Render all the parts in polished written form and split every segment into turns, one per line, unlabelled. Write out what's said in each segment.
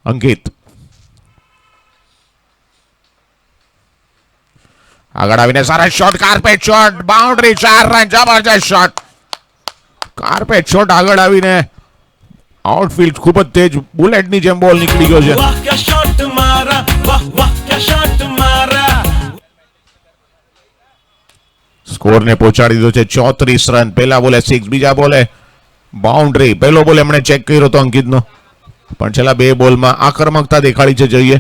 અંકિત આગળ આવીને સારા shot, carpet shot, boundary, 4 run, જબરજસ્ત શોટ. કાર્પેટ શોટ આગળ આવીને આઉટફિલ્ડ ખૂબ જ તેજ બુલેટની જેમ બોલ નીકળી ગયો છે. સ્કોરને પહોંચાડી દીધો છે 34 રન. પહેલા બોલે 6, બીજા બોલે બાઉન્ડ્રી. પહેલો બોલ એમણે ચેક કર્યો હતો અંકિતનો, પણ છેલ્લા 2 બોલમાં આક્રમકતા દેખાડી છે. જોઈએ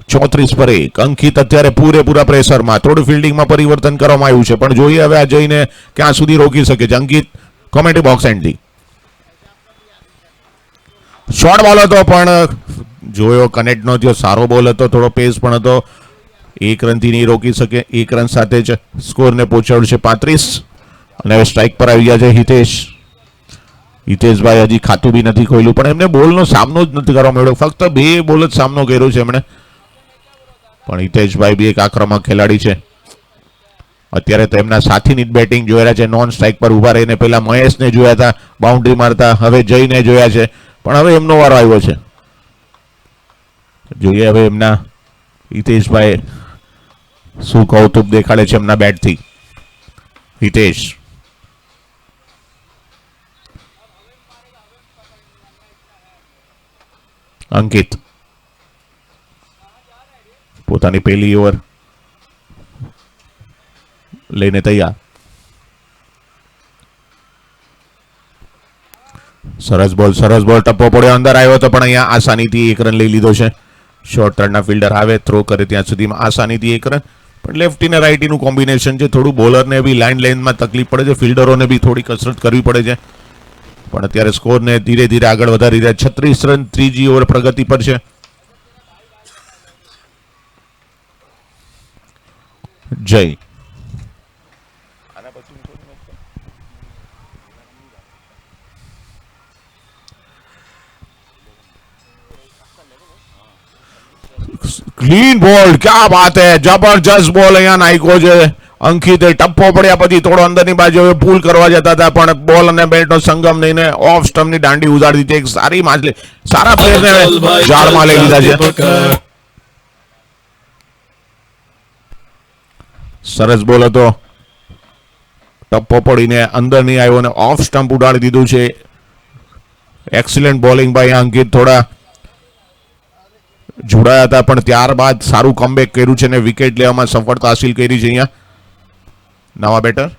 34 પર 1. અંકિત અત્યારે પૂરેપૂરા પ્રેશરમાં. થોડું ફિલ્ડિંગમાં પરિવર્તન કરવામાં આવ્યું છે, પણ જોઈએ હવે આ જઈને ક્યાં સુધી રોકી શકે છે. અંકિત કોમેન્ટ્રી બોક્સ એન્ડથી શોર્ટ બોલ હતો, પણ જોયો કનેક્ટ નો થયો. સારો બોલ હતો, થોડો પેસ પણ હતો. 1 રનથી નહીં રોકી શકે. 1 રન સાથે જ સ્કોરને પહોંચાડ્યું છે 35. અને હવે સ્ટ્રાઇક પર આવી ગયા છે હિતેશભાઈ. હજી ખાતું બી નથી ખોલ્યું, પણ એમને બોલનો સામનો જ નથી કરવા મળ્યો. ફક્ત 2 બોલ જ સામનો કર્યો છે એમણે. પણ હિતેશભાઈ બી એક આક્રમક ખેલાડી છે. અત્યારે તો એમના સાથીની જ બેટિંગ જોઈ રહ્યા છે. નોન સ્ટ્રાઇક પર ઉભા રહીને પહેલા મહેશને જોયા હતા બાઉન્ડ્રી મારતા, હવે જયને જોયા છે, પણ હવે એમનો વારો આવ્યો છે. જોઈએ હવે એમના હિતેશભાઈ શું કૌતુક દેખાડે છે એમના બેટથી. હિતેશ અંકિત પોતાની પહેલી ઓવર લઈને તૈયાર. સરસ બોલ ટપ્પો પડ્યો, અંદર આવ્યો હતો, પણ અહીંયા આસાનીથી 1 રન લઈ લીધો છે. શોર્ટ રનના ફિલ્ડર આવે, થ્રો કરે ત્યાં સુધીમાં આસાનીથી 1 રન. પણ લેફ્ટી ને રાઇટીનું કોમ્બિનેશન છે. થોડું બોલરને બી લાઇનમાં તકલીફ પડે છે, ફિલ્ડરોને બી થોડી કસરત કરવી પડે છે. પણ અત્યારે સ્કોરને ધીરે ધીરે આગળ વધારી રહ્યા. 36 રન, ત્રીજી ઓવર પ્રગતિ પર છે. જય ક્લીન બોલ, ક્યા બાત હે, જબરજસ્ત બોલ અહીંયા નાખ્યો છે અંકિતે. ટપ્પો પડ્યા પછી થોડો અંદરની બાજુ પુલ કરવા જતા હતા, પણ બોલ અને બેટનો સંગમ થઈને ઓફ સ્ટમ્પની દાંડી ઉડાડી દીધી. એક સારી માછલી, સારા પ્લેયરને જાળમાં લઈ લીધા છે. સરસ બોલ હતો, ટપ્પો પડીને અંદર નહીં આવ્યો અને ઓફ સ્ટમ્પ ઉડાડી દીધું છે. એક્સિલન્ટ બોલિંગ ભાઈ અંકિત. થોડા જોડાયા હતા, પણ ત્યારબાદ સારું કમબેક કર્યું છે અને વિકેટ લેવામાં સફળતા હાસિલ કરી છે. અહીંયા નવા બેટર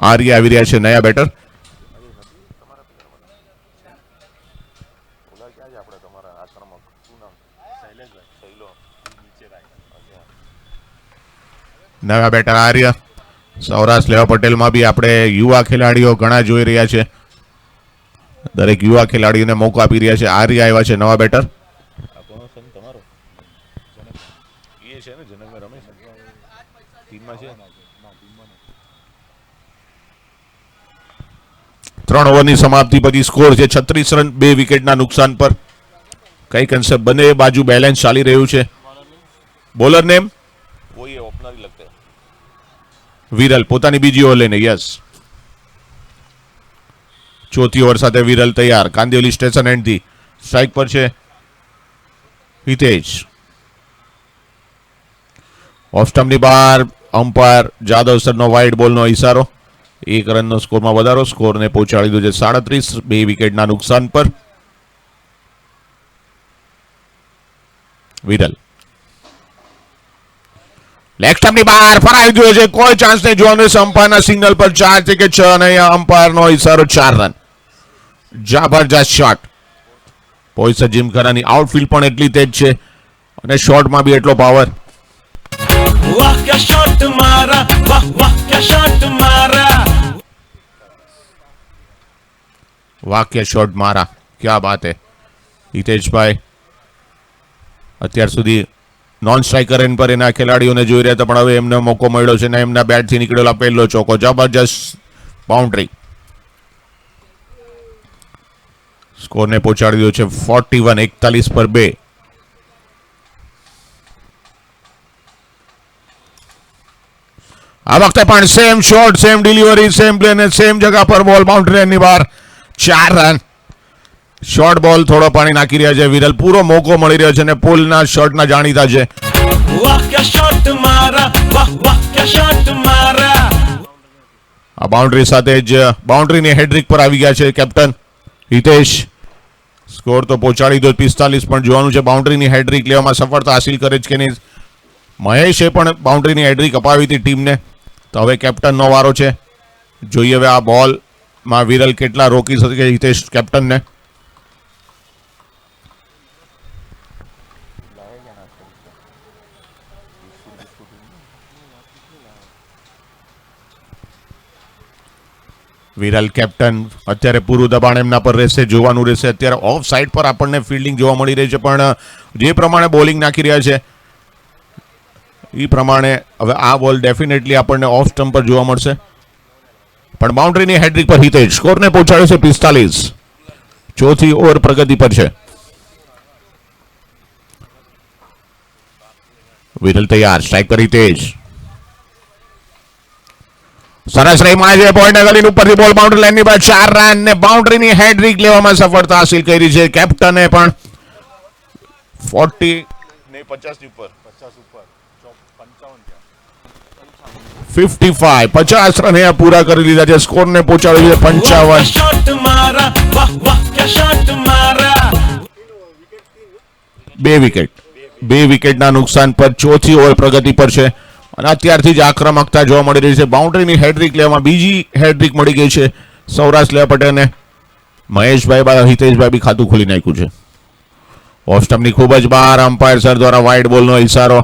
આર્ય આવી રહ્યા છે. નયા બેટર નવા બેટર આર્ય. સૌરાષ્ટ્ર લેવા પટેલમાં બી આપણે યુવા ખેલાડીઓ ઘણા જોઈ રહ્યા છે. દરેક યુવા ખેલાડીઓને મોકો આપી રહ્યા છે. આર્ય આવ્યા છે નવા બેટર. ત્રણ ઓવરની સમાપ્તિ પછી સ્કોર છે 36 રન, 2 વિકેટના નુકસાન પર. કઈક અંશે બંને બાજુ બેલેન્સ ચાલી રહ્યું છે. બોલર નેમ વિરલ પોતાની બીજી ઓવર લઈને. યસ, ચોથી ઓવર સાથે વિરલ તૈયાર. કાંદિવલી સ્ટેશન એન્ડથી સ્ટ્રાઇક પર છે હિતેશ. ઓફ સ્ટમ્પની બહાર અમ્પાયર જાદવ સરનો વાઇડ બોલનો ઇશારો. 1 રનનો સ્કોરમાં વધારો. સ્કોરને પહોંચાડી દીધો છે 37, 2 વિકેટના નુકસાન પર. વિરલ લેગ સ્ટમ્પની બહાર ફરાવી દીધો છે. કોઈ ચાન્સ નહીં. જોવાનું છે અમ્પાયરના સિગ્નલ પર 4 છે કે 6, અને અહીંયા અમ્પાયરનો ઇશારો 4 રન. જબરજસ્ત શોટ. પોઈસર જીમખાનાની આઉટફિલ્ડ પણ એટલી તેજ છે અને શોટમાં બી એટલો પાવર. વાહ ક્યા શોટ મારા, વાહ વાહ ક્યા શોટ મારા, વાહ ક્યા શોટ મારા, ક્યા બાત હે. હિતેશભાઈ અત્યાર સુધી નોન સ્ટ્રાઇકર એન પર એના ખેલાડીઓને જોઈ રહ્યા હતા, પણ હવે એમને મોકો મળ્યો છે ને એમના બેટથી નીકળેલો પહેલો ચોકો. જબરજસ્ત બાઉન્ડ્રી. સ્કોરને પહોંચાડી દીધો છે 41, 41 પર 2. આ વખતે પણ same shot, same delivery, same play અને સેમ જગા પર બોલ. બાઉન્ડ્રી ની બહાર. 4 રન. શોર્ટ બોલ થોડો પાણી નાખી રહ્યા છે વિરલ. પૂરો મોકો મળી રહ્યો છે અને પુલના શોટના જાણીતા છે.
वाह क्या शॉट मारा, वाह वाह क्या शॉट मारा.
આ બાઉન્ડ્રી સાથે જ બાઉન્ડ્રીની હેડ્રિક પર આવી ગયા છે કેપ્ટન હિતેશ. સ્કોર તો પહોંચાડી દો 45, પણ જોવાનું છે બાઉન્ડ્રીની હેડ્રિક લેવામાં સફળતા હાસિલ કરે છે કે નહીં. મહેશે પણ બાઉન્ડ્રીની હેડ્રિક અપાવી હતી ટીમને. તો હવે કેપ્ટનનો વારો છે. જોઈએ હવે આ બોલમાં વિરલ કેટલા રોકી શકે હિતેશ કેપ્ટનને. વિરલ કેપ્ટન અત્યારે પૂરું દબાણ એમના પર રહેશે, જોવાનું રહેશે. અત્યારે ઓફ સાઈડ પર આપણને ફિલ્ડિંગ જોવા મળી રહી છે, પણ જે પ્રમાણે બોલિંગ નાખી રહ્યા છે એ પ્રમાણે હવે આ બોલ ડેફિનેટલી આપણને ઓફ સ્ટમ્પ પર જોવા મળશે. પણ બાઉન્ડ્રીની હેડ્રિક પર હિતેશ સ્કોરને પહોંચાડે છે 45. ચોથી ઓવર પ્રગતિ પર છે. વિરલ તૈયાર, સ્ટ્રાઇક પર હિતેશ. સરસ રહીમાં છે પોઈન્ટ ગલીની ઉપરથી બોલ બાઉન્ડ્રી લાઈનની બહાર 4 રન ને બાઉન્ડ્રીની હેડ્રિક લેવામાં સફળતા હાસિલ કરી છે કેપ્ટને. પણ 40 ને 50 ની ઉપર 55 50 રન પૂરા કરી લીધા છે. સ્કોરને પહોંચાડ્યો છે 55.
शॉट मारा, वाह वाह क्या शॉट मारा.
2 વિકેટના નુકસાન પર ચોથી ઓવર પ્રગતિ પર છે અને અત્યારથી જ આક્રમકતા જોવા મળી રહી છે. બાઉન્ડ્રીની હેડ્રિક લેવામાં બીજી હેડ્રિક મળી ગઈ છે સૌરાષ્ટ્ર લેવા પટેલને. મહેશભાઈ હિતેશભાઈ બી ખાતું ખોલી નાખ્યું છે. ઓફ સ્ટમ્પની ખૂબ જ બહાર અમ્પાયર સર દ્વારા વાઇડ બોલનો ઇશારો.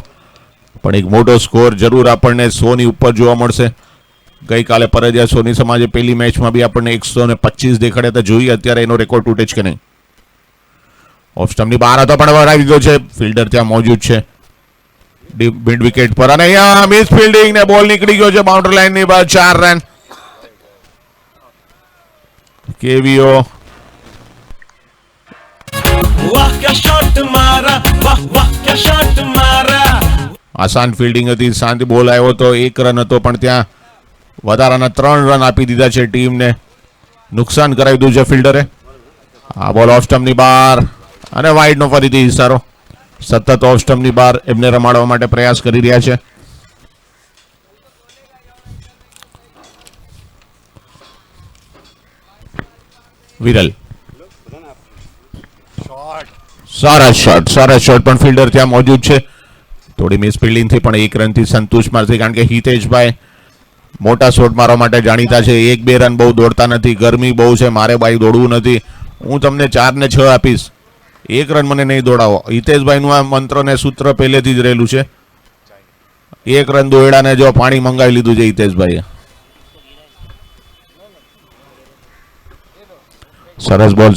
પણ એક મોટો સ્કોર જરૂર આપણને 100 ની ઉપર જોવા મળશે. ગઈકાલે પરજિયા સોની સમાજે પહેલી મેચમાં બી આપણને 125 દેખાડ્યા હતા. જોઈએ અત્યારે એનો રેકોર્ડ તૂટે છે કે નહીં. ઓફ સ્ટમ્પની બહાર હતો પણ વરાવી દીધો છે. ફિલ્ડર ત્યાં મોજૂદ છે મિડ વિકેટ પર અને અહીંયા મિસ ફિલ્ડિંગ ને બોલ નીકળી ગયો છે બાઉન્ડ્રી લાઈન ની બહાર. 4 રન. કેવીઓ
वाह क्या शॉट मारा, वाह वाह क्या शॉट मारा.
આસાન ફિલ્ડિંગ હતી, શાંતિ બોલ આવ્યો તો 1 રન હતો, પણ ત્યાં વધારાના 3 રન આપી દીધા છે ટીમને. નુકસાન કરાવી દીધું છે ફિલ્ડરે. આ બોલ ઓફ સ્ટમ્પની બહાર અને વાઇડનો ફરીથી ઇશારો. સતત ઓફ સ્ટમ્પની બહાર એમને રમાડવા માટે પ્રયાસ કરી રહ્યા છે. વિરલ સરસ શોટ પણ ફિલ્ડર ત્યાં મોજૂદ છે. થોડી મિસ ફિલ્ડિંગ થઈ પણ 1 રનથી સંતુષ્ટ મારશે, કારણ કે હિતેશભાઈ મોટા શોટ મારવા માટે જાણીતા છે. 1-2 રન બહુ દોડતા નથી, ગરમી બહુ છે, મારે ભાઈ દોડવું નથી, હું તમને 4 ને 6 આપીશ, 1 રન મને નહીં દોડાવો. હિતેશભાઈનું આ મંત્ર ને સૂત્ર પહેલેથી જ રહેલું છે. 1 રન દોયડાને જો પાણી મંગાવી લીધું છે હિતેશભાઈએ. સરસ બોલ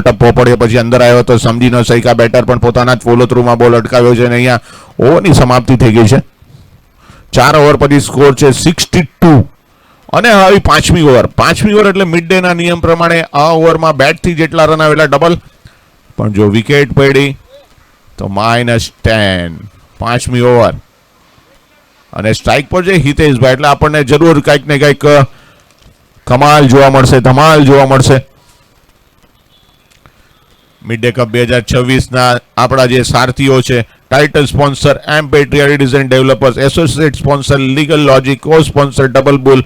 ટપ્પો પડ્યો પછી અંદર આવ્યો તો સમજી ન શક્યા બેટર, પણ પોતાના જ ફોલો થ્રુમાં બોલ અટકાવ્યો છે અને અહીંયા ઓવરની સમાપ્તિ થઈ ગઈ છે. 4 ઓવર પછી સ્કોર છે 62 અને હવે 5મી ઓવર એટલે મિડ ડે ના નિયમ પ્રમાણે આ ઓવરમાં બેટથી જેટલા રન આવેલા ડબલ, પણ જો વિકેટ પડી તો -10. 5મી ઓવર અને સ્ટ્રાઇક પર છે હિતેશભાઈ, એટલે આપણને જરૂર કંઈક ને કંઈક કમાલ જોવા મળશે, ધમાલ જોવા મળશે. મિડ ડે કપ 2026ના આપણા જે સારથીઓ છે, ટાઇટલ સ્પોન્સર એમ પેટ્રિયા design developers, associate sponsor legal logic, co sponsor double bull,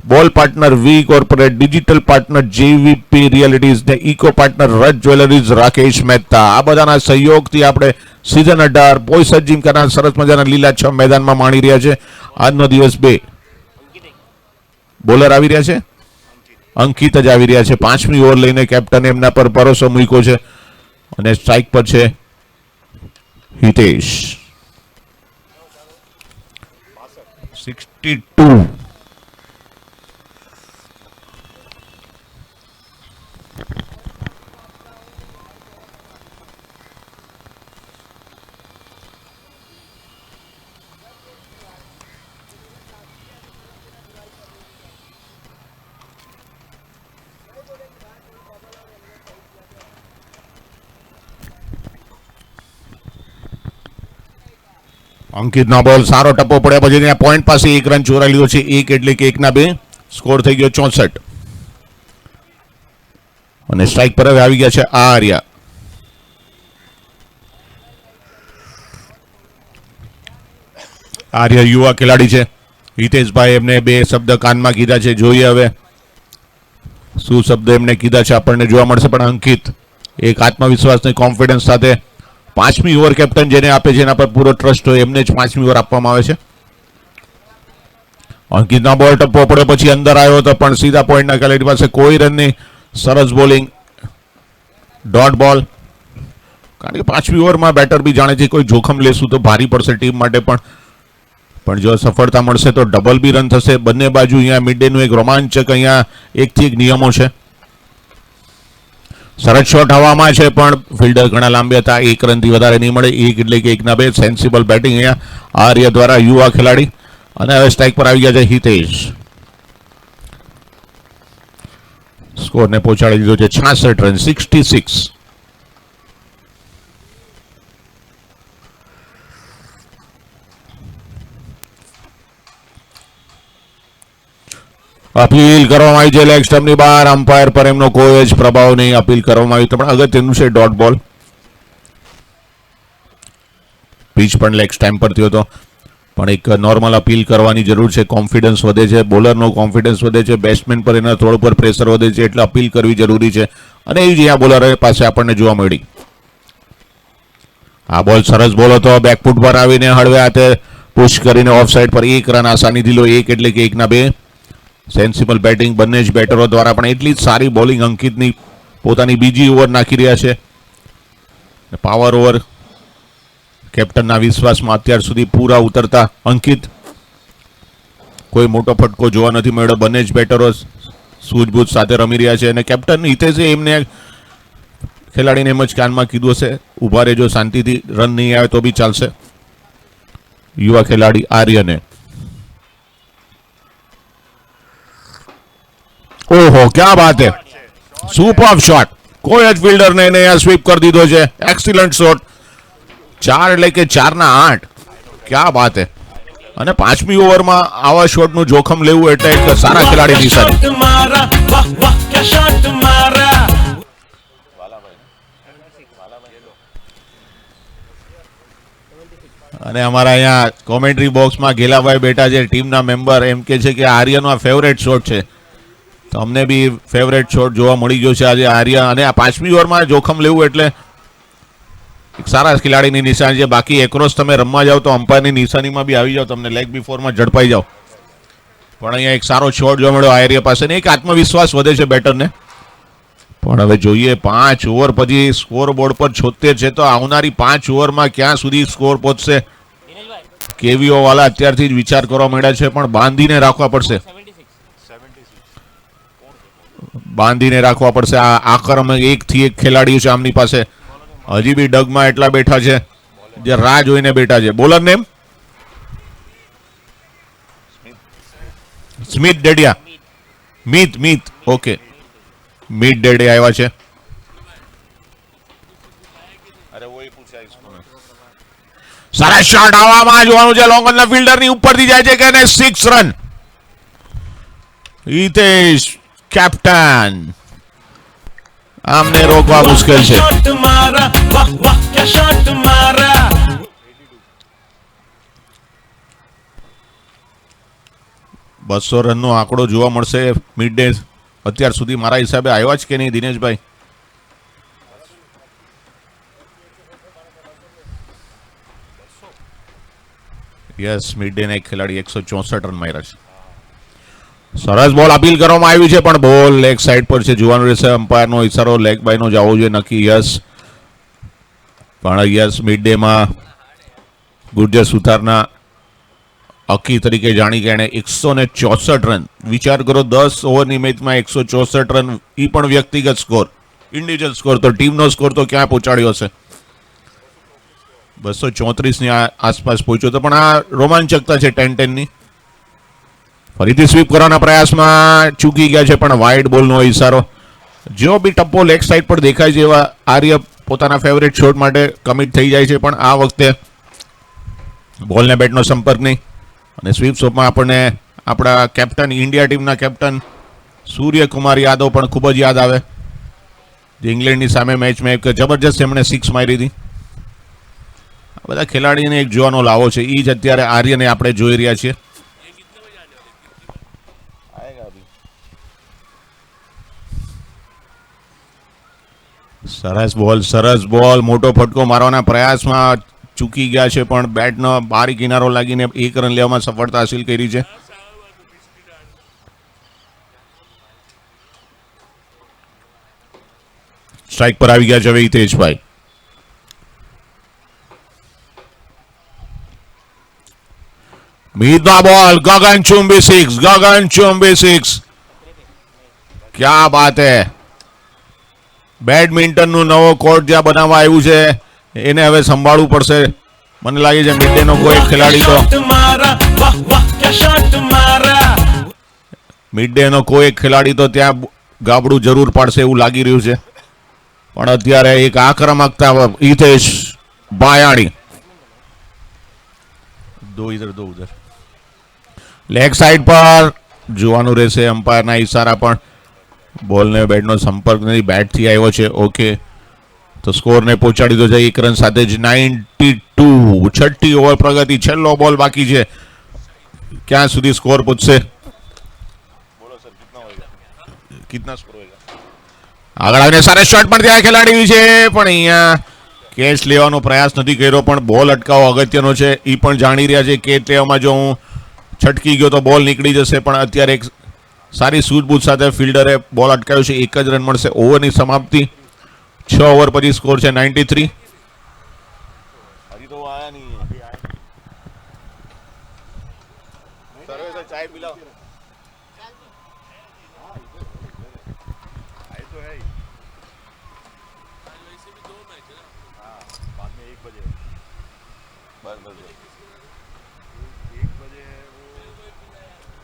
ball partner V corporate, digital partner JVP realities ને eco partner Raj jewellers Rakesh Mehta, આ બધાના સહયોગથી આપણે સિઝન 18 પોઈસર જીમખાના સરસ મજાના લીલાછમ મેદાનમાં માણી રહ્યા છે. આજનો દિવસ 2 બોલર આવી રહ્યા છે, અંકિત જ આવી રહ્યા છે. 5મી ઓવર લઈને કેપ્ટને એમના પર ભરોસો મૂક્યો છે અને સ્ટ્રાઇક પર છે હિતેશ. 62. અંકિતનો બોલ સારો ટપ્પો પડ્યા પછી ત્યાં પોઈન્ટ પાસે 1 રન ચોરાઈ લીધો છે. 1 એટલે કે 1 ના 2 સ્કોર થઈ ગયો 64. અને સ્ટ્રાઇક પર હવે આવી ગયા છે આર્યા. આર્ય યુવા ખેલાડી છે. હિતેશભાઈ એમને બે શબ્દ કાનમાં કીધા છે. જોઈએ હવે શું શબ્દ એમને કીધા છે આપણને જોવા મળશે. પણ અંકિત એક આત્મવિશ્વાસની કોન્ફિડન્સ સાથે 5મી ઓવર કેપ્ટન જેને આપે છે એના પર પૂરો ટ્રસ્ટ હોય એમને જ 5મી ઓવર આપવામાં આવે છે. અંકિતના બોલ ટપ્પો પડ્યો પછી અંદર આવ્યો હતો પણ સીધા પોઈન્ટના ખેલાડી પાસે કોઈ રનની સરસ બોલિંગ. ડોટ બોલ. કારણ કે 5મી ઓવરમાં બેટર બી જાણે છે કોઈ જોખમ લેશું તો ભારી પડશે ટીમ માટે પણ જો સફળતા મળશે તો ડબલ બી રન થશે. બંને બાજુ અહીંયા મિડ ડેનું એક રોમાંચક અહીંયા એકથી એક નિયમો છે. સરસ શોટ હવામાં છે પણ ફિલ્ડર ઘણા લાંબે હતા. 1 રનથી વધારે નહીં મળે. 1 એટલે કે 1 ના 2. સેન્સિબલ બેટિંગ અહીંયા આર્ય દ્વારા યુવા ખેલાડી. અને હવે સ્ટ્રાઇક પર આવી ગયા છે હિતેશ. સ્કોરને પહોંચાડી દીધો છે 66 રન 66. અપીલ કરવામાં આવી છે લેગ સ્ટમ્પની બહાર. અમ્પાયર પર એમનો કોઈ જ પ્રભાવ નહીં. અપીલ કરવામાં આવી પણ અગત્યનું છે ડોટ બોલ. પીચ પણ લેગ સ્ટેમ્પ પર થયો હતો પણ એક નોર્મલ અપીલ કરવાની જરૂર છે. કોન્ફિડન્સ વધે છે. બોલરનો કોન્ફિડન્સ વધે છે. બેટ્સમેન પર એના થોડ પર પ્રેશર વધે છે એટલે અપીલ કરવી જરૂરી છે. અને એ જ અહીંયા બોલર પાસે આપણને જોવા મળી. આ બોલ સરસ બોલ હતો. બેકફૂટ પર આવીને હળવે હાથે પુશ કરીને ઓફ સાઈડ પર 1 રન આસાનીથી લો. 1 એટલે કે 1 ના 2. સેન્સિબલ બેટિંગ બંને જ બેટરો દ્વારા પણ એટલી જ સારી બોલિંગ. અંકિતની પોતાની બીજી ઓવર નાખી રહ્યા છે. Power over. કેપ્ટનના વિશ્વાસમાં અત્યાર સુધી પૂરા ઉતરતા અંકિત. કોઈ મોટો ફટકો જોવા નથી મળ્યો. બંને જ બેટરો સૂઝબૂઝ સાથે રમી રહ્યા છે અને કેપ્ટન હિતેશે એમને ખેલાડીને એમ જ કાનમાં કીધું હશે ઊભા રહેજો શાંતિથી. રન નહીં આવે તો બી ચાલશે. યુવા ખેલાડી આર્યને. ઓહો ક્યાં બાત હે. Super shot. કોઈ જ ફિલ્ડરને એને સ્વીપ કરી દીધો છે. Excellent shot. 4 એટલે કે 4 ના 8. ક્યાં બાત હે. અને 5મી ઓવરમાં આવા શોટનું જોખમ લેવું એટલે એક સારા ખેલાડીની નિશાની.
शॉट मारा वाह वाह क्या शॉट मारा.
અને અમારા અહીંયા કોમેન્ટ્રી બોક્સમાં ગેલાભાઈ બેઠા છે ટીમના મેમ્બર. એમ કે છે કે આર્યનો આ ફેવરેટ શોટ છે. તો અમને બી ફેવરેટ શોટ જોવા મળી ગયો છે આજે આર્ય. અને આ 5મી ઓવરમાં જોખમ લેવું એટલે એક સારા ખેલાડીની નિશાની છે. બાકી એક્રોસ તમે રમવા જાઓ તો અમ્પાયરની નિશાનીમાં બી આવી જાઓ. તમને લેગ બિફોરમાં ઝડપાઈ જાઓ. પણ અહીંયા એક સારો શોટ જોવા મળ્યો આર્ય પાસે ને એક આત્મવિશ્વાસ વધે છે બેટરને. પણ હવે જોઈએ 5 ઓવર પછી સ્કોર બોર્ડ પર 76 છે તો આવનારી 5 ઓવરમાં ક્યાં સુધી સ્કોર પહોંચશે. કેવીઓ વાળા અત્યારથી જ વિચાર કરવા માંડ્યા છે પણ બાંધીને રાખવા પડશે. બાંધીને રાખવા પડશે. આ આક્રમક 1 થી 1 ખેલાડીઓ છે આમની પાસે. હજી બી ડગમાં એટલા બેઠા છે જે રાહ જોઈને બેઠા છે. Bowler name Smit Dedia. મિત ઓકે. મિડ ડેડે આવ્યા છે. સારા શોટ આવવામાં જોવાનું છે. લોંગ ઓનના ફિલ્ડરની ઉપરથી જાય છે કે 6 રન. હિતેશ कैप्टन आमने रोकवा मुश्किल છે.
शॉट मारा वाह वाह क्या शॉट मारा.
200 રનનો આંકડો જોવા મળશે મિડ ડે અત્યાર સુધી મારા હિસાબે આવ્યા જ કે નહીં દિનેશભાઈ. યસ મિડ ડે ના એક ખેલાડી 164 રન માર્યા છે. સરસ બોલ અપીલ કરવામાં આવી છે પણ બોલ લેગ સાઈડ પર છે. જોવાનું રહેશે. અમ્પાયરનો ઇશારો લેગ બાયનો જવો જોઈએ નક્કી. યસ પણ યસ મિડ ડેમાં ગુર્જર સુથારના હકી તરીકે જાણી કે એણે 164 રન. વિચાર કરો 10 ઓવરની મેચમાં 164 રન. એ પણ વ્યક્તિગત સ્કોર. ઇન્ડિવિજ્યુઅલ સ્કોર તો ટીમનો સ્કોર તો ક્યાં પહોંચાડ્યો હશે. 234 ની આસપાસ પહોંચ્યો હતો પણ આ રોમાંચકતા છે 10-10ની. ફરીથી સ્વીપ કરવાના પ્રયાસમાં ચૂકી ગયા છે પણ વાઇડ બોલનો ઇશારો. જેવો બી ટપ્પો લેગ સાઈડ પર દેખાય છે એવા આર્ય પોતાના ફેવરેટ શોટ માટે કમિટ થઈ જાય છે પણ આ વખતે બોલને બેટનો સંપર્ક નહીં. અને સ્વીપ શોટમાં આપણને આપણા કેપ્ટન ઇન્ડિયા ટીમના કેપ્ટન સૂર્યકુમાર યાદવ પણ ખૂબ જ યાદ આવે. જે ઇંગ્લેન્ડની સામે મેચમાં એક જબરજસ્ત એમણે 6 મારી હતી. આ બધા ખેલાડીને એક જોવાનો લાવો છે. એ જ અત્યારે આર્યને આપણે જોઈ રહ્યા છીએ. સરસ બોલ મોટો ફટકો મારવાના પ્રયાસમાં ચૂકી ગયા છે, પણ બેટનો બારી કિનારો લાગીને 1 રન લેવામાં સફળતા હાસિલ કરી છે. સ્ટ્રાઇક પર આવી ગયા છે હવે હિતેશભાઈ. મીતના બોલ ગગનચુંબી 6. ક્યા બાત હે. બેડમિન્ટનનું નવો કોર્ટ જ્યાં બનાવવા આવ્યું છે એને હવે સંભાળવું પડશે. મને લાગે છે મિડ ડેનો કોઈ ખેલાડી તો
शॉट मारा वाह वाह क्या शॉट मारा
મિડ ડેનો કોઈ ખેલાડી તો ત્યાં ગાબડું જરૂર પાડશે એવું લાગી રહ્યું છે. પણ અત્યારે એક આક્રમકતા હિતેશ બાયાણી દો ઉધર લેગ સાઈડ પર જોવાનું રહેશે. એમ્પાયરના ઈશારા પણ બોલને બેટનો સંપર્ક નથી, બેટથી આવ્યો છે. ઓકે, તો સ્કોરને પહોંચાડી દો જાય 1 રન સાથે જ 92. 6ઠ્ઠી ઓવર પ્રગતિ, છેલ્લો બોલ બાકી છે. ક્યાં સુધી સ્કોર પહોંચશે? કિતના સ્કોર હોયગા? આગળ આવીને સારા શોટ પણ ત્યાં ખેલાડી છે, પણ અહીંયા કેચ લેવાનો પ્રયાસ નથી કર્યો. પણ બોલ અટકાવવો અગત્યનો છે. એ પણ જાણી રહ્યા છે કે તેમાં જો હું છટકી ગયો તો બોલ નીકળી જશે. પણ અત્યારે એક સારી સૂઝબૂઝ સાથે ફિલ્ડરે બોલ અટકાવ્યો છે. 1 જ રન મળશે. ઓવરની સમાપ્તિ. 6 ઓવર પછી સ્કોર છે 93.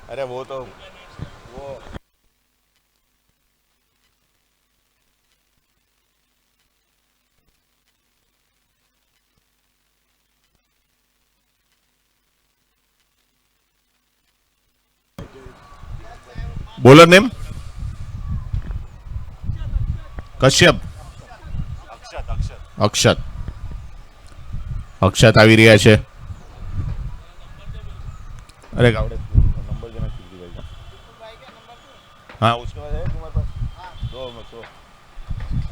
अरे वो तो वो બોલર નેમ કશ્યપ અક્ષત આવી રહ્યા છે. अरे गावड़े नंबर देना किसी भाई का. हाँ उसके बाद है तुम्हारे पास 2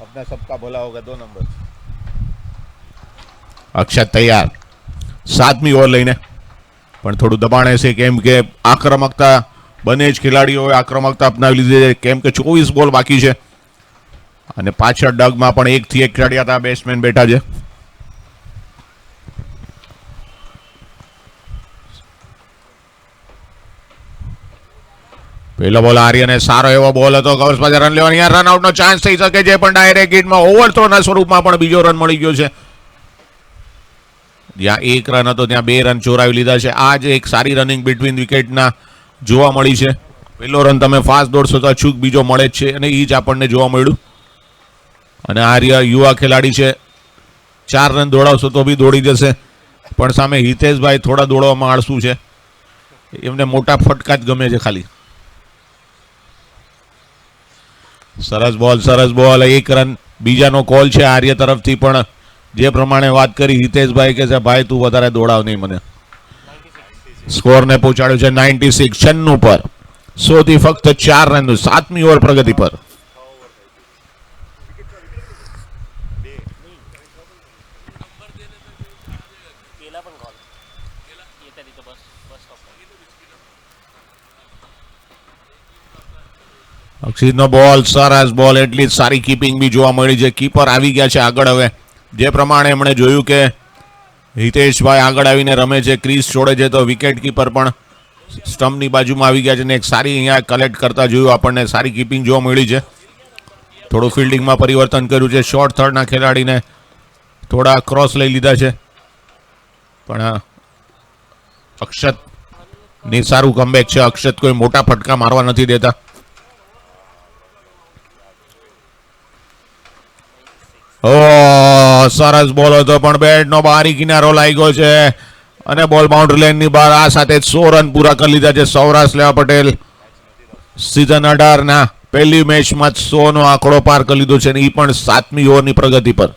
अपना सबका बोला होगा 2 नंबर. अक्षत तैयार 7મી ઓવર લઈને, પણ થોડું દબાણ હશે કેમ કે આક્રમકતા બંને જ ખેલાડીઓએ આક્રમકતા અપનાવી લીધી છે. કેમ કે 24 બોલ બાકી છે અને પાછળ ડગમાં પણ 1 થી 1 ખેલાડી હતા, બેટ્સમેન બેઠા છે. પહેલો બોલ આર્યને સારો એવો બોલ હતો. કવર્સ પાસે રન લેવાની, રન આઉટનો ચાન્સ થઈ શકે છે, પણ ડાયરેક્ટ હિટમાં ઓવરથ્રોના સ્વરૂપમાં પણ બીજો રન મળી ગયો છે. જ્યાં 1 રન હતો ત્યાં 2 રન ચોરાવી લીધા છે. આ જ એક સારી રનિંગ બિટવીન વિકેટના જોવા મળી છે. પહેલો રન તમે ફાસ્ટ દોડશો તો અચૂક બીજો મળે જ છે અને એ જ આપણને જોવા મળ્યું. અને આર્ય યુવા ખેલાડી છે, 4 રન દોડાવશો તો બી દોડી જશે. પણ સામે હિતેશભાઈ થોડા દોડવામાં આળસુ છે. એમને મોટા ફટકા જ ગમે છે ખાલી. સરસ બોલ 1 રન બીજાનો કોલ છે આર્ય તરફથી. પણ જે પ્રમાણે વાત કરી હિતેશભાઈ કે છે ભાઈ તું વધારે દોડાવ નહીં મને. સ્કોરને પહોંચાડ્યો છે 96. 96 પર 100 થી ફક્ત 4 રન. 7મી ઓવર પ્રગતિ પર. અક્ષિતનો બોલ સરસ બોલ, એટલી સારી કીપિંગ બી જોવા મળી છે. કીપર આવી ગયા છે આગળ. હવે જે પ્રમાણે એમણે જોયું કે હિતેશભાઈ આગળ આવીને રમે છે, ક્રીઝ છોડે છે, તો વિકેટ કીપર પણ સ્ટમ્પની બાજુમાં આવી ગયા છે ને એક સારી અહીંયા કલેક્ટ કરતા જોયું આપણને. સારી કીપિંગ જોવા મળી છે. થોડું ફિલ્ડિંગમાં પરિવર્તન કર્યું છે. શોર્ટ થર્ડના ખેલાડીને થોડા ક્રોસ લઈ લીધા છે, પણ અક્ષતની સારું કમબેક છે. અક્ષત કોઈ મોટા ફટકા મારવા નથી દેતા. સરસ બોલ હતો પણ બેટનો બારી કિનારો લાગ્યો છે અને બોલ બાઉન્ડ્રી લાઈનની બહાર. આ સાથે 100 રન પૂરા કરી લીધા છે સૌરાષ્ટ્ર લેવા પટેલ. સીઝન 18ના પહેલી મેચમાં 100 નો આંકડો પાર કરી લીધો છે, અને એ પણ 7મી ઓવરની પ્રગતિ પર.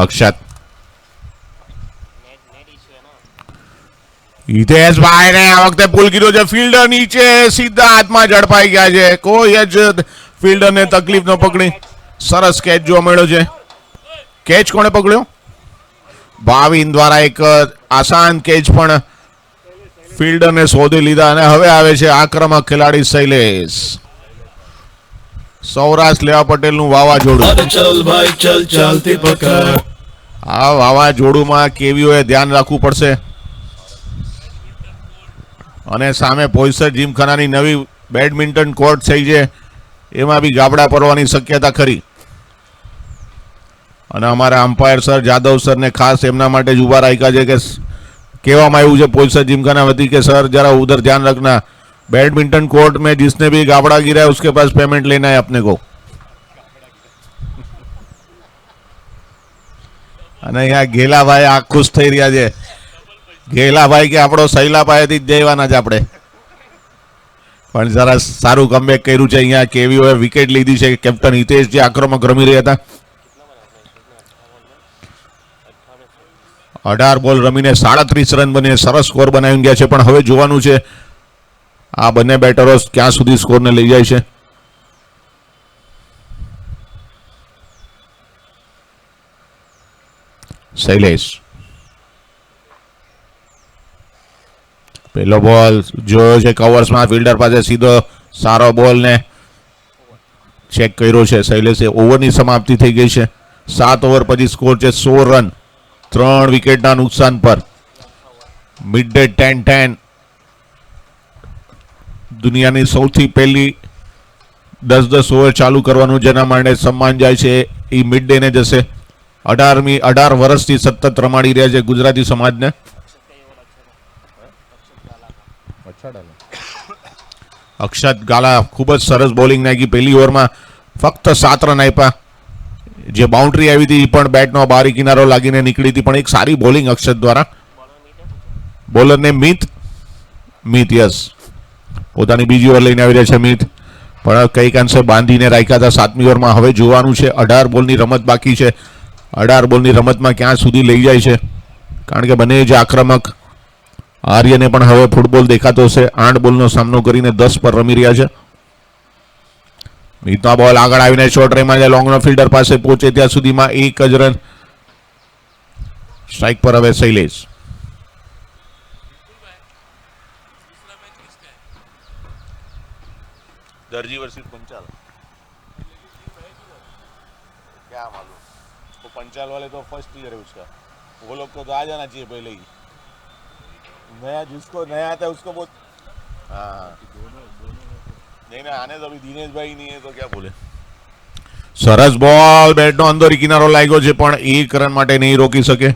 અક્ષત હિતેશભાઈ ને આ વખતે પુલ કીધો છે. ફિલ્ડર નીચે સીધા હાથમાં ઝડપાઈ ગયા છે. કોઈ જ ફિલ્ડરને તકલીફ ન પકડી. સરસ કેચ જોવા મળ્યો છે. કેચ કોણે પકડ્યો? ભાવિન દ્વારા એક આસાન કેચ પણ ફિલ્ડરને શોધી લીધા, અને હવે આવે છે આક્રમક ખેલાડી શૈલેષ. સૌરાષ્ટ્ર લેવા પટેલનું વાવાઝોડું.
अरे चल भाई चल चलती पकड़.
આ વાવાઝોડુમાં કેવીઓએ ધ્યાન રાખવું પડશે, અને સામે પોઈસર જીમખાનાની નવી બેડમિન્ટન કોર્ટ થઈ છે, એમાં બી ગાબડા પડવાની શક્યતા ખરી. અને અમારા અમ્પાયર સર જાદવ સરને ખાસ એમના માટે જ ઊભા રાખ્યા છે કે કહેવામાં આવ્યું છે પોઈસર જીમખાના વતી કે સર जरा उधर ध्यान रखना, बैडमिंटन कोर्ट में जिसने भी गाबड़ा गिरा है उसके पास पेमेंट लेना है अपने को. અને અહીંયા ગેલાભાઈ આ ખુશ થઈ રહ્યા છે. ગેલાભાઈ કે આપણો સૈલા પાસેથી જ જઈવાના જ આપણે. પણ જરા સારું કમબેક કર્યું છે. અહીંયા કેવીઓએ વિકેટ લીધી છે. કેપ્ટન હિતેશ જે આક્રમક રમી રહ્યા હતા. 18 બોલ રમીને 37 રન બને સરસ સ્કોર બનાવી ગયા છે. પણ હવે જોવાનું છે આ બંને બેટરો ક્યાં સુધી સ્કોરને લઈ જાય છે. શૈલેષ પેલો બોલ જોયો છે કવર્સમાં, ફિલ્ડર પાસે સીધો સારો બોલ ને ચેક કર્યો છે શૈલેષે. ઓવરની સમાપ્તિ થઈ ગઈ છે. 7 ઓવર પછી સ્કોર છે 16 રન, 3 વિકેટના નુકસાન પર. મિડ ડે 10-10 દુનિયાની સૌથી પહેલી 10-10 ઓવર ચાલુ કરવાનું જેના માટે સન્માન જાય છે એ મિડ ડે ને જશે. 18 વર્ષથી સતત રમાડી રહ્યા છે ગુજરાતી સમાજને. અક્ષત ગાલા ખૂબ જ સરસ બોલિંગ નાખી. પહેલી ઓવરમાં ફક્ત 7 રન આપ્યા. જે બાઉન્ડ્રી આવી હતી એ પણ બેટનો બારી કિનારો લાગીને નીકળી હતી, પણ એક સારી બોલિંગ અક્ષત દ્વારા. બોલરને મિત યસ પોતાની બીજી ઓવર લઈને આવી રહ્યા છે મિત, પણ કઈક અંશે બાંધીને રાખ્યા હતા 7મી ઓવરમાં. હવે જોવાનું છે 18 બોલની રમત બાકી છે. 18 બોલની રમતમાં ક્યાં સુધી લઈ જાય છે, કારણ કે બંને જ આક્રમક. આર્યને પણ હવે ફૂટબોલ દેખાતો હશે. 8 બોલનો સામનો કરીને 10 પર રમી રહ્યા છે. મિતનો બોલ આગળ આવીને શોર્ટ રેમાં છે. લોંગનો ફિલ્ડર પાસે પહોંચે ત્યાં સુધીમાં 1 જ રન. સ્ટ્રાઇક પર હવે શૈલેષ. दर्जी वर्सेस पंचाल क्या मालूम, वो पंचाल वाले तो फर्स्ट ईयर है उसका, वो लोग तो आ जाना चाहिए पहले ही. नया जिसको नया आता है उसको बहुत हाँ नहीं ना आने तो अभी दिनेश भाई नहीं है तो क्या बोले. સરસ બોલ બેટનો અંદરી કિનારો લાગ્યો છે પણ 1 રન માટે નહીં રોકી શકે.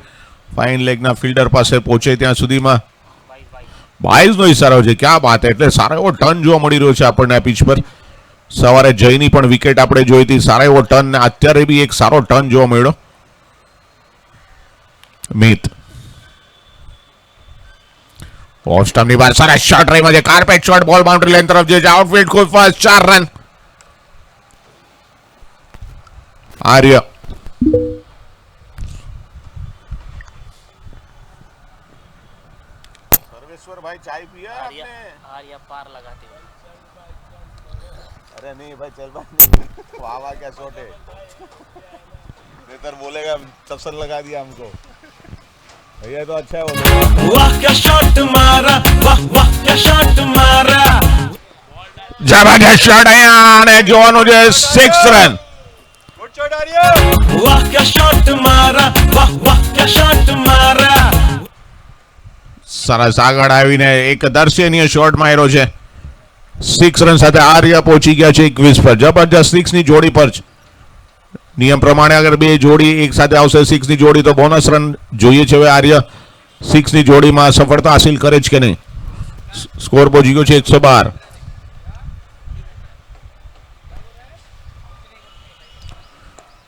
ફાઇન લેગના ફિલ્ડર પાસે પહોંચે ત્યાં સુધીમાં 22 નો ઇશારો છે. ક્યાં વાત, એટલે સારો એવો ટર્ન જોવા મળી રહ્યો છે આપણને આ પિચ પર. સવારે જયની પણ વિકેટ આપણે જોઈ હતી, સારો એવો ટર્ન. અત્યારે બી એક સારો ટર્ન જોવા મળ્યો. મિત ઓફ સ્ટમ્પની બહાર સરસ શોટ રહીમાં છે. કાર્પેટ શોટ, બોલ બાઉન્ડ્રી લાઈન તરફ જે આઉટફિલ્ડ ખૂબ ફાસ્ટ. 4 રન. આર્ય भाई चाय पिया आपने?
आर्या पार लगाते हैं.
अरे नहीं भाई चल भाई वाह वाह क्या शॉट है. नेतर बोलेगा चप्सल लगा दिया हमको. भैया तो अच्छा है वो.
वाह क्या शॉट मारा, वाह वाह क्या शॉट मारा.
जबरदस्त शॉट અહીંયા અને જોવાનું છે 6 રન.
वाह क्या शॉट मारा, वाह वाह क्या शॉट मारा.
સરસ આગળ આવીને એક દર્શનીય શોટ માર્યો છે. 6 રન સાથે આર્ય પહોંચી ગયા છે 21 પર. જબરજસ્ત 6 ની જોડી પર જ. નિયમ પ્રમાણે અગર બે જોડી એક સાથે આવશે 6 ની જોડી તો બોનસ રન જોઈએ છે હવે આર્ય. સિક્સ ની જોડીમાં સફળતા હાસિલ કરે છે કે નહીં. સ્કોર પહોંચી ગયો છે 112.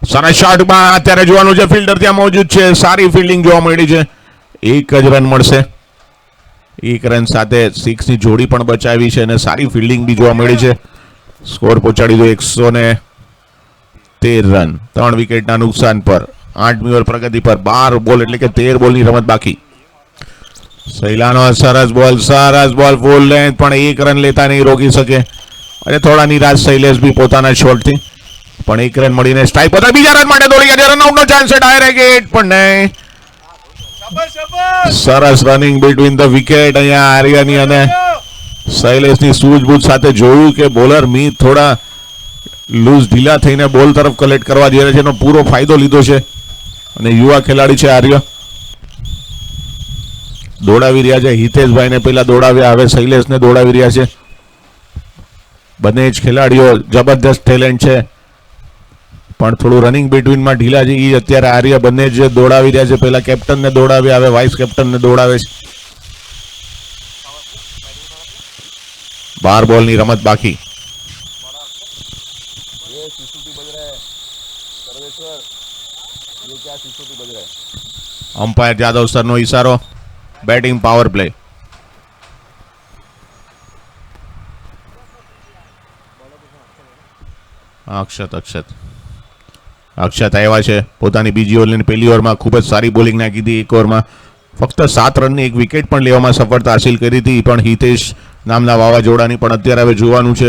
સરસ શોટમાં અત્યારે જોવાનું છે, ફિલ્ડર ત્યાં મોજૂદ છે, સારી ફિલ્ડિંગ જોવા મળી છે. એક જ રન મળશે. એક રન સાથે સિક્સની જોડી પણ બચાવી છે અને સારી ફિલ્ડિંગ બી જોવા મળી છે. સ્કોર પહોંચાડી દો 113 રન, 3 વિકેટના નુકસાન પર. 8મી ઓવર પ્રગતિ પર 12 બોલ એટલે કે 13 બોલની રમત બાકી. સૈલાનો સરસ બોલ ફૂલ લેન્થ, પણ એક રન લેતા નહીં રોકી શકે અને થોડા નિરાશ શૈલેષ બી પોતાના શોટથી. પણ એક રન મળીને સ્ટ્રાઇક પર બીજા રન માટે દોડી ગયા. રનઆઉટનો ચાન્સ છે, ડાયરેક્ટ હિટ પણ નહીં. સરસ રનિંગ બિટવીન ધ વિકેટ અહીંયા આર્યની અને શૈલેષની સૂઝબૂઝ સાથે જોયું કે બોલર મીત થોડા લૂઝ ઢીલા થઈને બોલ તરફ કલેક્ટ કરવા જઈ રહ્યા છે, એનો પૂરો ફાયદો લીધો છે અને યુવા ખેલાડી છે આર્ય. દોડાવી રહ્યા છે હિતેશભાઈને, પેલા દોડાવ્યા, હવે શૈલેષને દોડાવી રહ્યા છે. બંને જ ખેલાડીઓ જબરદસ્ત ટેલેન્ટ છે, પણ થોડું રનિંગ બિટવીનમાં ઢીલા છે. એ અત્યારે આર્ય બંને જ દોડાવી રહ્યા છે. પેલા કેપ્ટનને દોડાવ્યા, હવે વાઇસ કેપ્ટનને દોડાવે છે. 12 બોલની રમત બાકી. અમ્પાયર જાદવ સરનો ઈશારો. Batting power play. અક્ષત આવ્યા છે. પોતાની બીજી ઓવરની પહેલી ઓવરમાં ખૂબ જ સારી બોલિંગ નાખી હતી. એક ઓવરમાં ફક્ત 7 રનની એક વિકેટ પણ લેવામાં સફળતા હાસિલ કરી હતી, પણ હિતેશ નામના વાવાઝોડાની. પણ અત્યારે હવે જોવાનું છે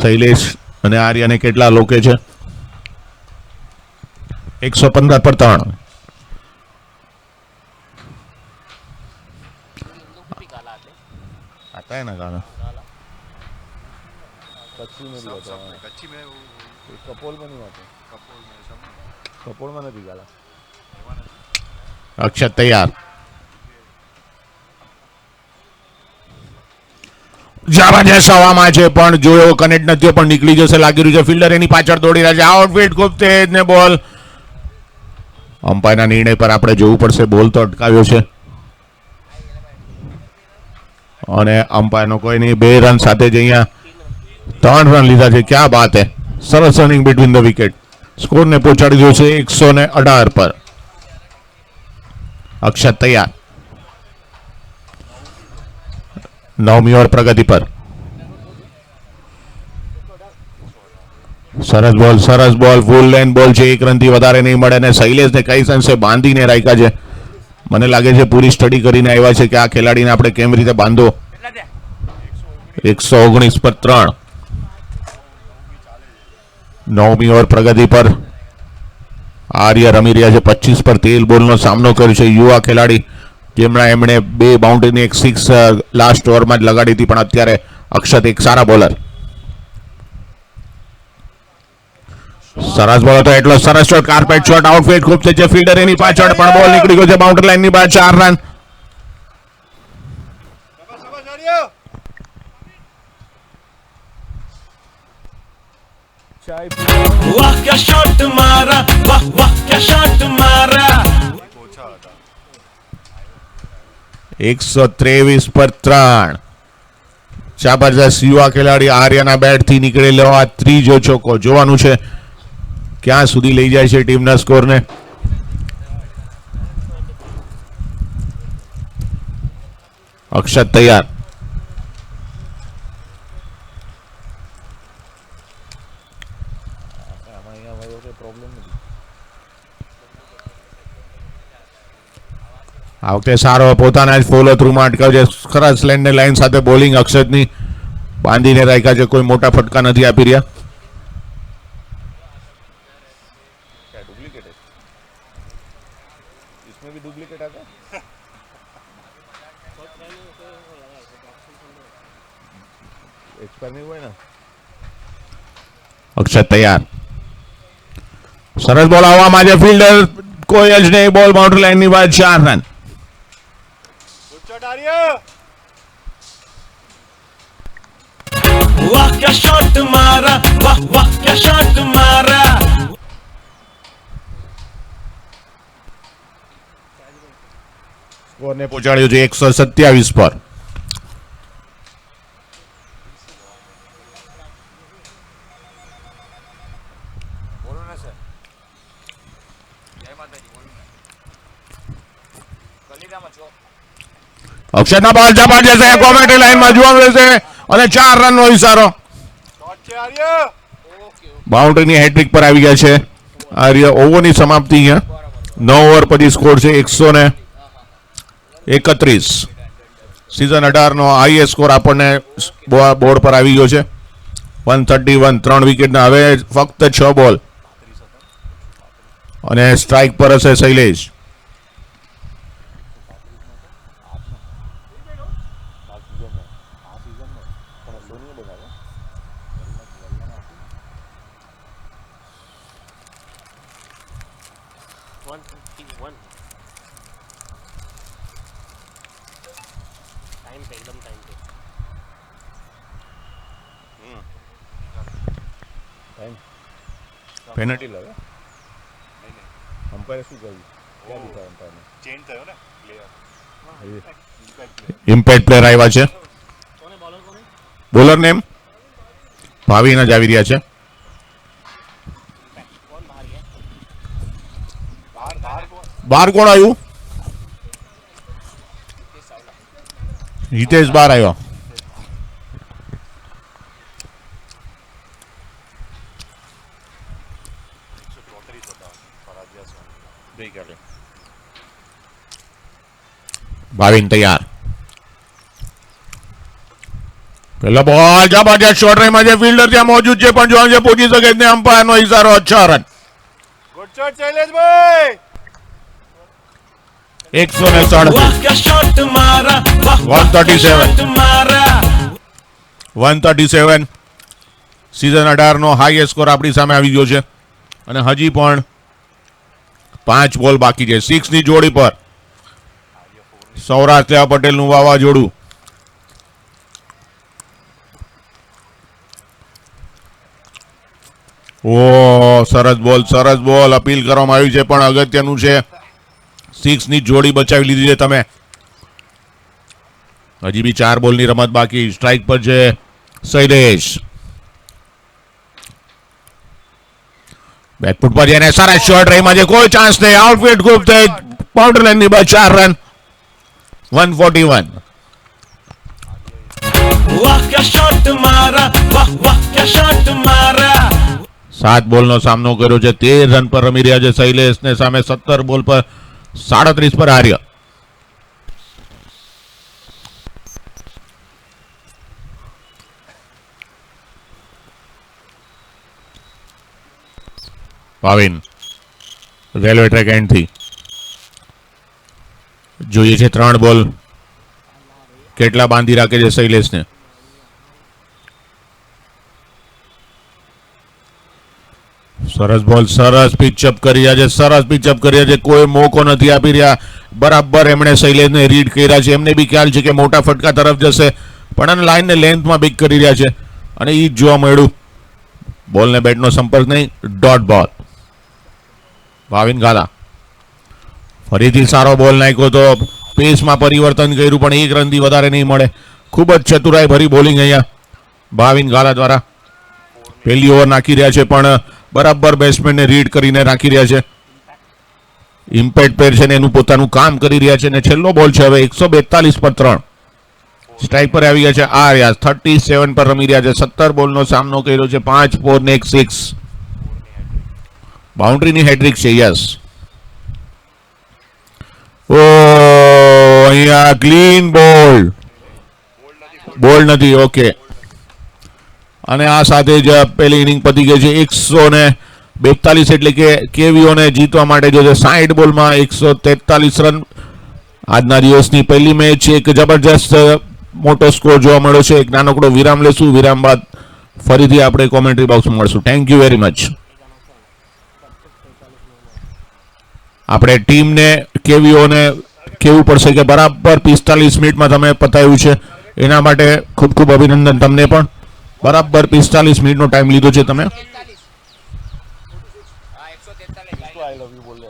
શૈલેષ અને આર્યને કેટલા લોકે છે. 115 પર 3. आता है ना गाना.
कच्ची में भी होता है, कच्ची में कपोल में नहीं होता, कपोल में नहीं गाला.
અક્ષત તૈયાર. જબરજસ્ત હવામાં છે, પણ જોયો કનેક્ટ નથી, પણ નીકળી જશે લાગી રહ્યું છે. ફિલ્ડર એની પાછળ દોડી રહ્યા છે. આઉટફિટ ખૂબ તેજ ને બોલ. અમ્પાયરના નિર્ણય પર આપણે જોવું પડશે. બોલ તો અટકાવ્યો છે અને અમ્પાયરનો કોઈ નહીં. 2 રન સાથે જ અહીંયા 3 રન લીધા છે. ક્યાં બાત હે. સરસ રનિંગ બિટવીન ધ વિકેટ. સ્કોરને પહોંચાડી દો છે 118 પર. અક્ષત તૈયાર. 9મી ઓવર પ્રગતિ પર. સરસ બોલ ફૂલ લેન્થ બોલ છે. 1 રનથી વધારે નહીં મળે અને શૈલેષને કઈ અંશે બાંધીને રાખ્યા છે. મને લાગે છે પૂરી સ્ટડી કરીને આવ્યા છે કે આ ખેલાડીને આપણે કેમ રીતે બાંધો. 119 પર 3. 9મી ઓવર પ્રગતિ પર. આર્ય રમી રહ્યા છે. 25 પર 13 બોલનો સામનો કર્યો છે. યુવા ખેલાડી એમણે 2 બાઉન્ડ્રીની એક 6 લાસ્ટ ઓવરમાં જ લગાડી હતી, પણ અત્યારે અક્ષત એક સારા બોલર. સરસ બોલ હતો એટલો સરસ શોટ, કાર્પેટ શોટ, આઉટફિટ ખૂબ છે. ફિલ્ડર એની પાછળ, પણ બોલ નીકળી ગયો છે બાઉન્ડ્રી લાઈનની બહાર. 4 રન.
वाह क्या शॉट मारा, वाह वाह क्या शॉट मारा.
123 પર 3. જબરજસ્ત યુવા ખેલાડી આર્યના બેટથી નીકળેલો આ ત્રીજો ચોકો. જોવાનું છે ક્યાં સુધી લઈ જાય છે ટીમના સ્કોરને. અક્ષત તૈયાર. આ વખતે સારો પોતાના જ ફોલો થ્રુમાં અટકાવ્યો છે. સરસ લેન્ડ લાઈન સાથે બોલિંગ અક્ષતની બાંધીને રાખ્યા છે. કોઈ મોટા ફટકા નથી આપી રહ્યા. અક્ષત તૈયાર. સરસ બોલ આવવામાં છે. ફિલ્ડર કોઈ જ નહીં. બોલ બાઉન્ડ્રી લાઈનની બહાર. 4 રન.
वाह क्या शॉट मारा, वाह वाह क्या शॉट मारा.
સ્કોરને પહોંચાડ્યો છે 127 પર.
બોલો ને સર. જય માતાજી. બોલો ને. કલિરામાં છો.
અક્ષરના બોલ જબરજસ્ત છે, કોમેન્ટ્રી લાઈનમાં જોવા મળે છે અને 4 રનનો ઇશારો.
શોટ છે આર્ય.
બાઉન્ડ્રીની હેટ્રિક પર આવી ગયા છે આર્ય. ઓવરની સમાપ્તિ અહીંયા 9 ઓવર પછી સ્કોર છે 131. સિઝન 18 નો હાઈએસ્ટ સ્કોર આપણને બોર્ડ પર આવી ગયો છે 131. 3 વિકેટના હવે ફક્ત 6 બોલ અને સ્ટ્રાઇક પર હશે શૈલેષ.
टाइम पे एकदम टाइम पे
પેનલ્ટી લાવે અમ્પાયર શું કર્યું? ક્યાં દીધા અમ્પાયરને?
ચેન્જ થયો ને પ્લેયર.
ઇમ્પેક્ટ પ્લેયર આવ્યા છે.
कौन है बॉलर कौन है
બોલર નેમ ભાવિના જ આવી રહ્યા છે.
कौन बाहर गया
બાર કોણ આવ્યું? હિતેશ બાર આવ્યો. ભાવિન તૈયાર. પેલો બોલ જબરજસ્ત શોર્ટ રેન્જમાં છે. ફિલ્ડર ત્યાં મોજૂદ છે પણ જોવાનું છે પહોંચી શકે જ નહીં. અમ્પાયરનો ઇશારો 6 રન.
ગુડ શોટ શૈલેષભાઈ.
137.
वाह क्या शॉट मारा वाह वाह क्या
137.
शॉट मारा
137. સિઝન 18 નો હાઈએસ્ટ સ્કોર આપણી સામે આવી ગયો છે અને હજી પણ 5 બોલ બાકી છે. 6 ની જોડી પર સૌરાષ્ટ્ર પટેલનું વાવાઝોડું. ઓ સરસ બોલ અપીલ કરવામાં આવી છે પણ અગત્યનું છે 6 ની જોડી બચાવી લીધી છે તમે. હજી બી 4 બોલની રમત બાકી. સ્ટ્રાઇક પર છે શૈલેષ. બેકફૂટ પર જઈને સરસ શોટ રહીમાં છે. કોઈ ચાન્સ નહીં. આઉટફિટ ખૂબ થઈ બાઉન્ડ્રી લાઈનની બહાર 4 રન. 141.
वाह क्या शॉट मारा वाह वाह क्या शॉट मारा
7 બોલનો સામનો કર્યો છે. 13 રન પર રમી રહ્યા છે શૈલેષને સામે 17 બોલ પર 37 પર હાર્યા. ભાવિન રેલવે ટ્રેક એન્ડથી જોઈએ છે 3 બોલ કેટલા બાંધી રાખે છે શૈલેષને. સરસ બોલ. સરસ પિચઅપ કરી રહ્યા છે. કોઈ મોકો નથી આપી રહ્યા. બરાબર એમણે શૈલેષને રીડ કર્યા છે. એમને બી ખ્યાલ છે કે મોટા ફટકા તરફ જશે પણ અને લાઈનને લેન્થમાં બિગ કરી રહ્યા છે અને એ જ જોવા મળ્યું. બોલને બેટનો સંપર્ક નહીં. ડોટ બોલ. ભાવિન ગાલા ફરીથી સારો બોલ નાખ્યો તો પેસમાં પરિવર્તન કર્યું પણ 1 રનથી વધારે નહીં મળે. ખૂબ જ ચતુરાઈ ભરી બોલિંગ અહીંયા ભાવિન ગાલા દ્વારા. પહેલી ઓવર નાખી રહ્યા છે પણ બરાબર બેટ્સમેનને રીડ કરીને નાખી રહ્યા છે. ઇમ્પેક્ટ પ્લેયર છે ને એનું પોતાનું કામ કરી રહ્યા છે અને છેલ્લો બોલ છે હવે 142 પર 3. સ્ટ્રાઇક પર આવી ગયા છે આર્યા. 37 પર રમી રહ્યા છે. 17 બોલનો સામનો કર્યો છે. 5 4 ને 1 6. બાઉન્ડ્રીની હેટ્રિક છે. યસ. ઓ અહીંયા ક્લીન બોલ નથી. ઓકે. અને આ સાથે જ પહેલી ઇનિંગ પતી ગઈ છે. 142 એટલે કે કેવીઓને જીતવા માટે જો છે 60 બોલમાં 143 રન. આજના દિવસની પહેલી મેચ એક જબરજસ્ત મોટો સ્કોર જોવા મળ્યો છે. એક નાનકડો વિરામ લેશું. વિરામ બાદ ફરીથી આપણે કોમેન્ટ્રી બોક્સમાં મળશું. Thank you very much. આપણે ટીમને કેવીઓને કહેવું પડશે કે બરાબર 45 મિનિટમાં તમે પતાવ્યું છે એના માટે ખૂબ ખૂબ અભિનંદન. તમને પણ બરાબર 45 મિનિટનો ટાઈમ લીધો છે તમે.
આઈ લવ યુ બોલે.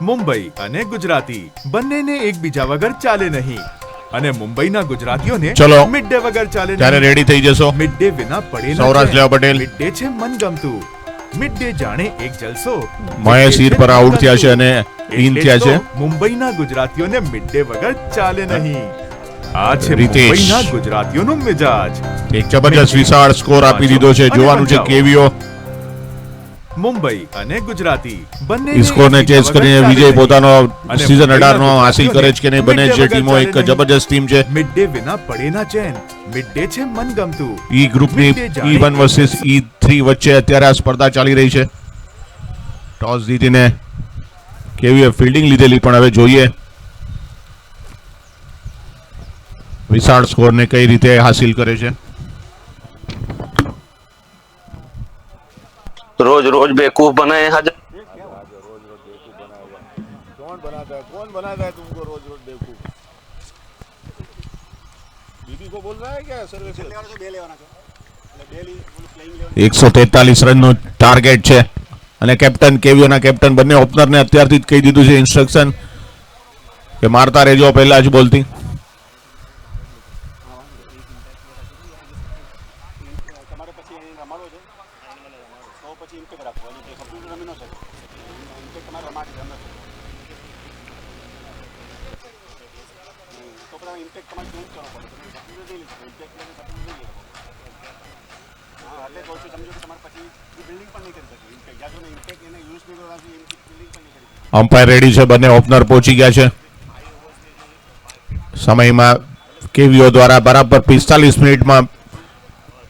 મુંબઈ અને ગુજરાતી બંનેને એકબીજા વગર ચાલે નહીં અને મુંબઈના ગુજરાતીઓને
ચલો.
મિડ ડે વગર ચાલે
ત્યારે
નહીં.
રેડી થઈ જશો.
મિડ ડે વિના પડે ના
સૌરાષ્ટ્ર
ચેન.
લેવા પટેલ.
મિડ ડે છે મનગમતું. મિડ ડે જાણે એક જલસો.
મહેશ હીર પર આઉટ થયા છે અને ઇન
એટલે
થયા છે.
તો મુંબઈના ગુજરાતીઓને મિડ ડે વગર ચાલે નહીં. આ છે
રીતેશ.
મુંબઈના ગુજરાતીઓનો મિજાજ.
એક જબરજસ્ત વિશાળ સ્કોર આપી દીધો છે. જોવાનું છે કેવીઓ
મુંબઈ અને ગુજરાતી બંને
સ્કોરને ચેસ કરીને વિજય પોતાનો સીઝન 18 નો હાસિલ કરે છે કે નહીં. બંને જે ટીમો એક જબરજસ્ત ટીમ છે.
મિડ ડે વિના પડે ના ચેન. મિડ ડે છે મનગમતું.
ઈ ગ્રુપની E1 વર્સિસ E3 વચ્ચે અત્યારે આ સ્પર્ધા ચાલી રહી છે. ટોસ જીતીને કેવીએ ફિલ્ડિંગ લીધેલી, પણ હવે જોઈએ વિશાળ સ્કોરને કઈ રીતે હાસિલ કરે છે.
रोज रोज बेवकूफ बनाए हजर
कौन बनाता है तुमको रोज रोज बेवकूफ? बीबी को बोल रहा है क्या सर्विस?
143 રનનો ટાર્ગેટ છે અને કેપ્ટન કેવીઓના કેપ્ટન બંને ઓપનરને અત્યારથી જ કહી દીધું છે ઇન્સ્ટ્રક્શન કે મારતા રહેજો પહેલા જ બોલતી.
તમારે પછી અહીં રમાડવો છે તો પછી ઇમ્પેક્ટ રાખવો અને જે કમ્પ્યુટર રમી ન શકે ઇમ્પેક્ટ તમારે રમાડી રમે તો પછી ઇમ્પેક્ટ તમારે ચેન્જ કરવો પડે કમ્પ્યુટર લઈ લેશે ઇમ્પેક્ટ લઈને કમ્પ્યુટર લઈ લેશે હા એટલે કહું છું સમજો કે તમારે પછી બિલ્ડિંગ પણ નહીં કરી શકે ઇમ્પેક્ટ જ્યાં સુધી ઇમ્પેક્ટ એને યુઝ નહીં કરવાથી બિલ્ડિંગ પણ નહીં કરી શકે.
અમ્પાયર રેડી છે. બંને ઓપનર પહોંચી ગયા છે. સમયમાં કેવીઓ દ્વારા બરાબર 45 મિનિટમાં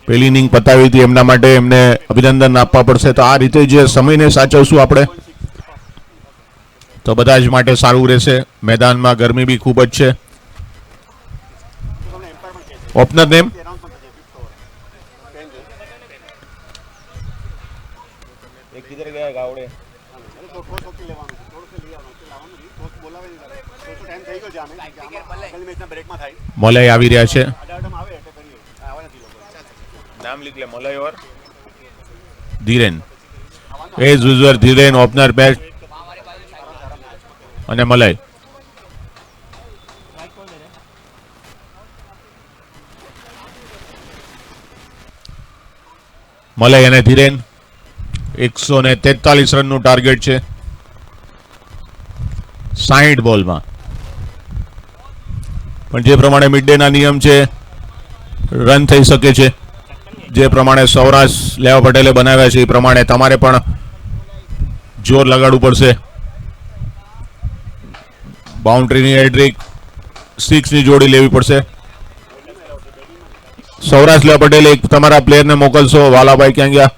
પહેલી ઇનિંગ પતાવી હતી. એમના માટે એમને અભિનંદન આપવા પડશે. તો આ રીતે જે સમયને સાચવશું આપણે તો બધા જ માટે સારું રહેશે. મેદાનમાં ગરમી બી ખૂબ જ છે. ઓપનર નેમ
एक किधर गया है गावड़े?
તો થોડું લેવાનું છે થોડું લઈ આવવાનું લાવવાનું નહીં તો બોલાવે નહીં તારે તો ટાઈમ થઈ ગયો છે અમે આગળની મેચના બ્રેકમાં થાય
મલય આવી રહ્યા છે.
અડાડમ આવે એટલે કરીએ આવવા નથી લોકો
नाम लिख ले मलय और
Dhiren as usual Dhiren opener bat અને મલય. મલય અને ધીરેન 143 રનનું ટાર્ગેટ છે 60 બોલમાં. પણ જે પ્રમાણે મિડ ડે ના નિયમ છે રન થઈ શકે છે. જે પ્રમાણે સૌરાષ્ટ્ર લેવા પટેલે બનાવ્યા છે એ પ્રમાણે તમારે પણ જોર લગાડવું પડશે. બાઉન્ડ્રીની હેડ્રિક 6 ની જોડી લેવી પડશે. સૌરાષ્ટ્ર લેવા પટેલે એક તમારા પ્લેયરને મોકલશો. વાલાભાઈ ક્યાં ગયા?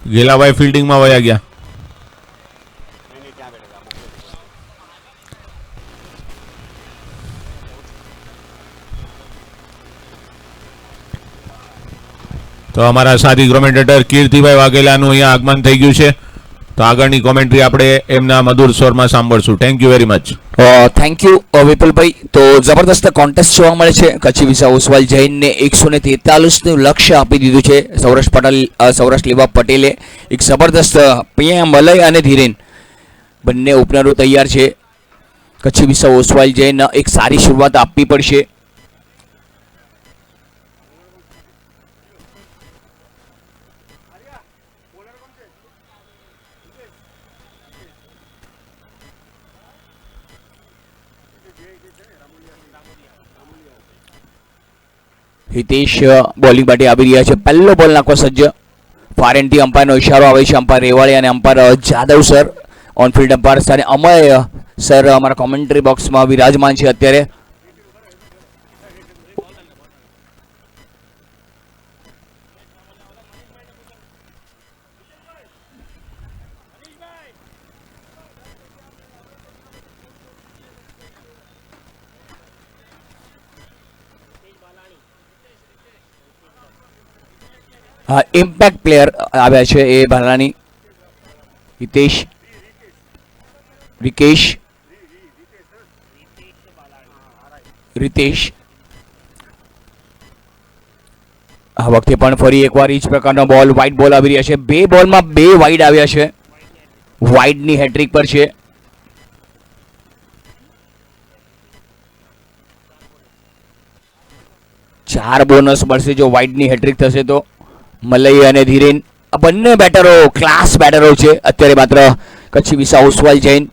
ગેલાભાઈ ફિલ્ડિંગમાં વયા ગયા. તો અમારા સાથી કોમેન્ટેટર કીર્તિભાઈ વાઘેલાનું અહીંયા આગમન થઈ ગયું છે. તો આગળની કોમેન્ટ્રી આપણે એમના મધુર સ્વરમાં સાંભળશું. Thank you very much.
Thank you વિપુલભાઈ. તો જબરદસ્ત કોન્ટેસ્ટ જોવા મળે છે. કચ્છી વિસા ઓસવાલ જૈનને 143નું લક્ષ્ય આપી દીધું છે સૌરાષ્ટ્ર લેવા પટેલે. એક જબરદસ્ત અહીંયા મલય અને ધીરેન બંને ઓપનરો તૈયાર છે. કચ્છી વિસા ઓસવાલ જૈન એક સારી શરૂઆત આપવી પડશે. હિતેશ બોલિંગ માટે આવી રહ્યા છે. પહેલો બોલ નાખવા સજ્જ. ફાર એન્ડથી અમ્પાયરનો ઇશારો આવે છે. અમ્પાયર રેવાળી અને અમ્પાયર જાદવ સર ઓનફિલ્ડ અમ્પાયર સાથે અમય સર અમારા કોમેન્ટ્રી બોક્સમાં વિરાજમાન છે અત્યારે. હા, ઇમ્પેક્ટ પ્લેયર આવ્યા છે એ ભાલાની. હિતેશ રિકેશ રીતેશ આ વખતે પણ ફરી એકવાર એ જ પ્રકારનો બોલ વાઇડ બોલ આવી રહ્યા છે. 2 બોલમાં 2 વાઇડ આવ્યા છે. વાઇડની હેટ્રિક પર છે. ચાર બોનસ મળશે જો વાઇડની હેટ્રિક થશે તો. મલય અને ધીરેન આ બંને બેટરો ક્લાસ બેટરો છે. અત્યારે માત્ર Kutchi visa Oswal Jain.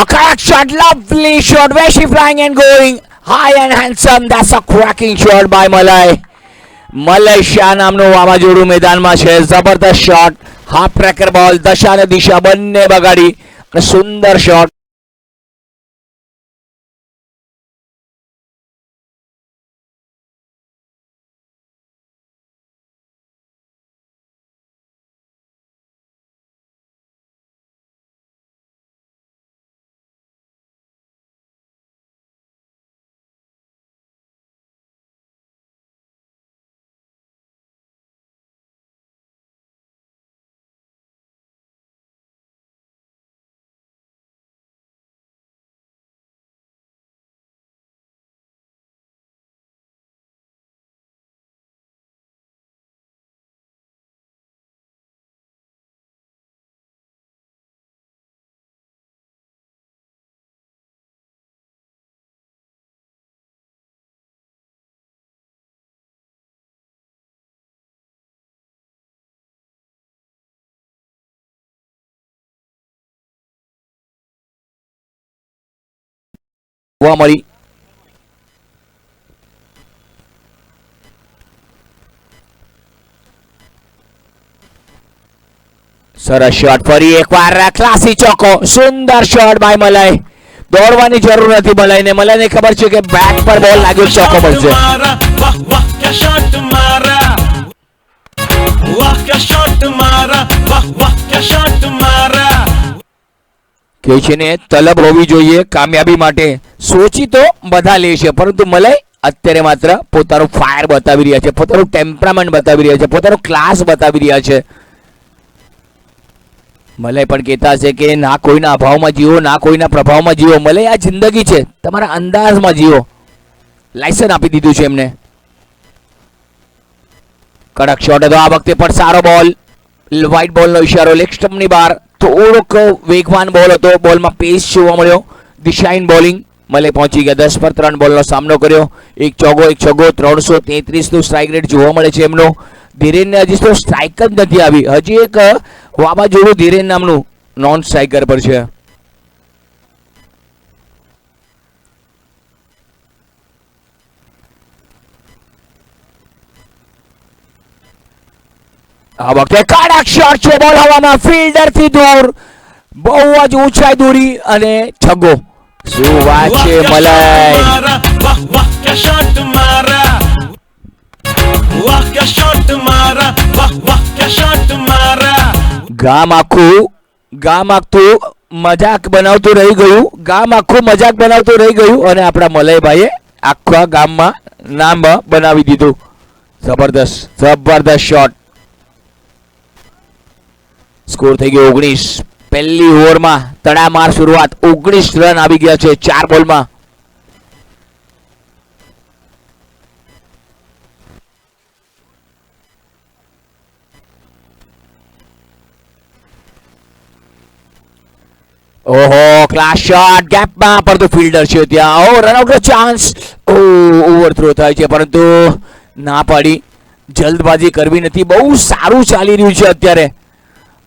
correct shot, lovely shot, where she flying and going high and handsome. That's a cracking shot by Malay. Malaysia નામનું વાવાઝોડું મેદાનમાં છે. જબરદસ્ત શોટ, હાફ ટ્રેકર બોલ, દશા અને દિશા બંને બગાડી અને સુંદર શોટ. જોવા મળી. સરસ શોટ, ફરી એકવાર ક્લાસી ચોકો, સુંદર શોટ બાય મલય. દોડવાની જરૂર નથી મલયને. મલયને ખબર છે કે બેટ પર બોલ લાગ્યો ચોકો બનશે.
मारा वाह वाह क्या शॉट मारा वाह क्या शॉट मारा वाह वाह क्या शॉट मारा
કે છે ને તલબ હોવી જોઈએ કામયાબી માટે. સોચી તો બધા લે છે પરંતુ મલય અત્યારે માત્ર પોતાનું ફાયર બતાવી રહ્યા છે, પોતાનું ટેમ્પરામેન્ટ બતાવી રહ્યા છે, પોતાનો ક્લાસ બતાવી રહ્યા છે. મલય પણ કહેતા છે કે ના કોઈના અભાવમાં જીવો, ના કોઈના પ્રભાવમાં જીવો. મલય આ જિંદગી છે, તમારા અંદાજમાં જીવો. લાયસન્સ આપી દીધું છે એમને. કડક શોટ હતો આ વખતે પણ સારો બોલ. વ્હાઇટ બોલનો ઇશારો, લેગ સ્ટમ્પની બહાર. થોડોક વેગવાન બોલ હતો, બોલમાં પેસ જોવા મળ્યો. દિશાહીન બોલિંગ. મલય પહોંચી ગયા 10 પર 3 બોલનો સામનો કર્યો. એક ચોગ્ગો 333નું સ્ટ્રાઇક રેટ જોવા મળે છે એમનો. ધીરેનને હજી તો સ્ટ્રાઇક જ નથી આવી. હજી એક વાવાઝોડું ધીરેન નામનું નોન સ્ટ્રાઇકર પર છે. આ વખતે કડક શોટ છે, બોલ હવામાં, ફિલ્ડર થી દૂર, બહુ જ ઊંચાઈ દૂરી અને છગ્ગો. શું વાત છે મલય.
वाह वाह क्या शॉट मारा वाह क्या शॉट मारा वाह वाह क्या शॉट मारा
ગામ આખું મજાક બનાવતું રહી ગયું. ગામ આખું મજાક બનાવતું રહી ગયું અને આપણા મલયભાઈએ આખા ગામમાં નામ બનાવી દીધું. જબરદસ્ત શોટ. સ્કોર થઈ ગયો 19. પહેલી ઓવરમાં તડામાર શરૂઆત. 19 રન આવી ગયા છે 4 બોલમાં. ઓહો, ક્લાસ શોટ, ગેપમાં પડતું ફિલ્ડર છે ત્યાં. ઓ રનઆઉટનો ચાન્સ. ઓ ઓવરથ્રો થાય છે પરંતુ ના પાડી. જલ્દબાજી કરવી નથી. બહુ સારું ચાલી રહ્યું છે અત્યારે.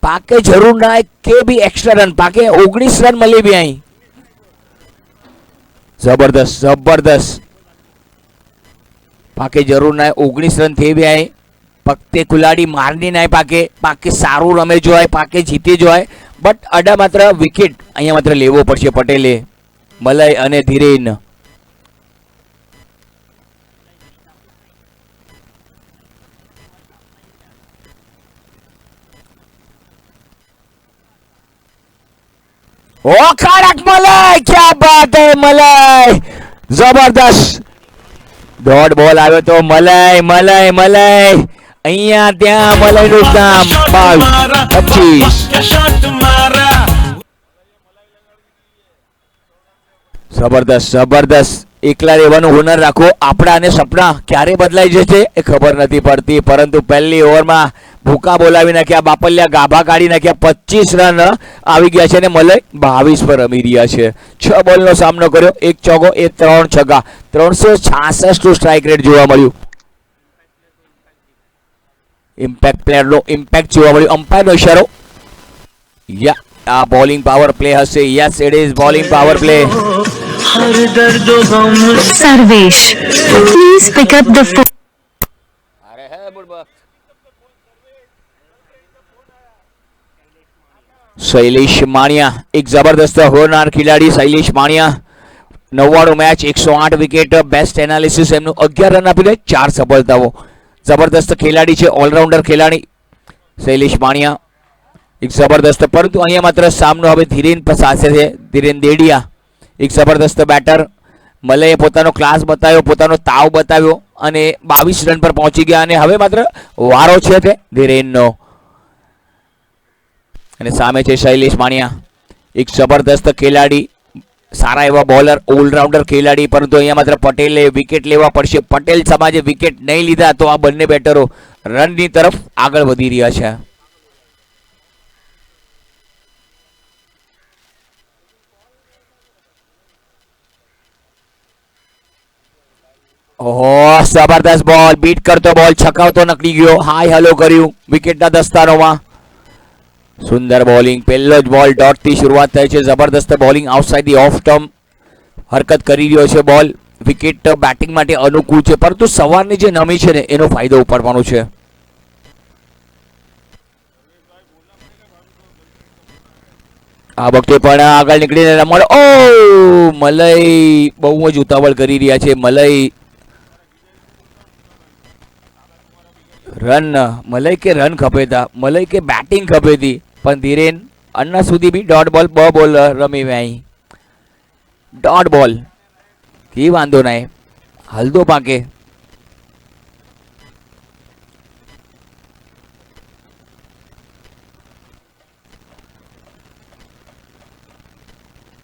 પાકે જરૂર ના કે બી એક્સ્ટ્રા રન પાકે. 19 રન મળી બી અહીં. જબરદસ્ત પાકે જરૂર ના 19 રન થઈ બી અહીં. પગતે કુલાડી મારની નાય પાકે સારું રમે જોય, પાકે જીતે જોય. બટ અડા માત્ર વિકેટ અહીંયા માત્ર લેવો પડશે પટેલે. મલય અને ધીરેન. ઓ કડક મલય, ક્યા બાત હે મલય. જબરદસ્ત ડોટ બોલ આવ્યો તો મલય અહીંયા ત્યાં મલયનું નામ 25.
क्या शॉट मारा
જબરદસ્ત એકલા રહેવાનું હુનર રાખો. આપણા અને સપના ક્યારે બદલાઈ જશે એ ખબર નથી પડતી, પરંતુ પહેલી ઓવરમાં ભૂકા બોલાવી નાખ્યા, બાપલિયા ગાભા કાઢી નાખ્યા. 25 રન આવી ગયા છે અને મલય 22 પર રમી રહ્યા છે. 6 બોલનો સામનો કર્યો, 1 ચોગ્ગો એ 3 છગ્ગા, 366 નું સ્ટ્રાઇક રેટ જોવા મળ્યું. ઇમ્પેક્ટ પ્લેયરનો ઇમ્પેક્ટ જોવા મળ્યું. અમ્પાયરનો ઇશારો. આ બોલિંગ પાવર પ્લે હશે. Yes it is bowling power play.
Sarvesh, please pick up the phone.
Shailesh Maniya એક જબરદસ્ત હોનાર ખેલાડી. Shailesh Maniya 99 match 108 wicket, best analysis એમનું 11 રન આપીને 4 સફળતાઓ. જબરદસ્ત ખેલાડી છે, ઓલરાઉન્ડર ખેલાડી શૈલેષ માણિયા એક જબરદસ્ત. પરંતુ અહીંયા માત્ર સામનો હવે ધીરેન પાસે છે. ધીરેન દેડિયા એક જબરદસ્ત બેટર. મલયે પોતાનો ક્લાસ બતાવ્યો, પોતાનો તાવ બતાવ્યો અને 22 રન પર પહોંચી ગયા. અને હવે માત્ર વારો છે તે ધીરેનનો. અને સામે છે શૈલેષ માણિયા એક જબરદસ્ત ખેલાડી, સારા એવા બોલર, ઓલરાઉન્ડર ખેલાડી. પરંતુ અહીંયા માત્ર પટેલે વિકેટ લેવા પડશે. પટેલ સમાજે વિકેટ નહીં લીધા તો આ બંને બેટરો રનની તરફ આગળ વધી રહ્યા છે. ઓહો, જબરદસ્ત બોલ, બીટ કરતો બોલ, છકાવતો નકળી ગયો, હાય હલો કર્યું વિકેટના દસ્તારોમાં. સુંદર બોલિંગ, પહેલો જ બોલ ડોટથી શરૂઆત થાય છે. જબરદસ્ત bowling, outside the of stump હરકત કરી રહ્યો છે બોલ. વિકેટ બેટિંગ માટે અનુકૂળ છે, પરંતુ સવારની જે નમી છે ને એનો ફાયદો ઉપાડવાનો છે. આ વખતે પણ આગળ નીકળીને રમણ. ઓ મલય બહુ જ ઉતાવળ કરી રહ્યા છે. મલય રન, મલય કે રન ખપે હતા, મલય કે બેટિંગ ખપે હતી. પણ ધીરેન અન્ના સુધી બી ડોટ બોલ 2 બોલ રમી અહીં. ડોટ બોલ કી વાંધો નહીં, હલદો પાકે.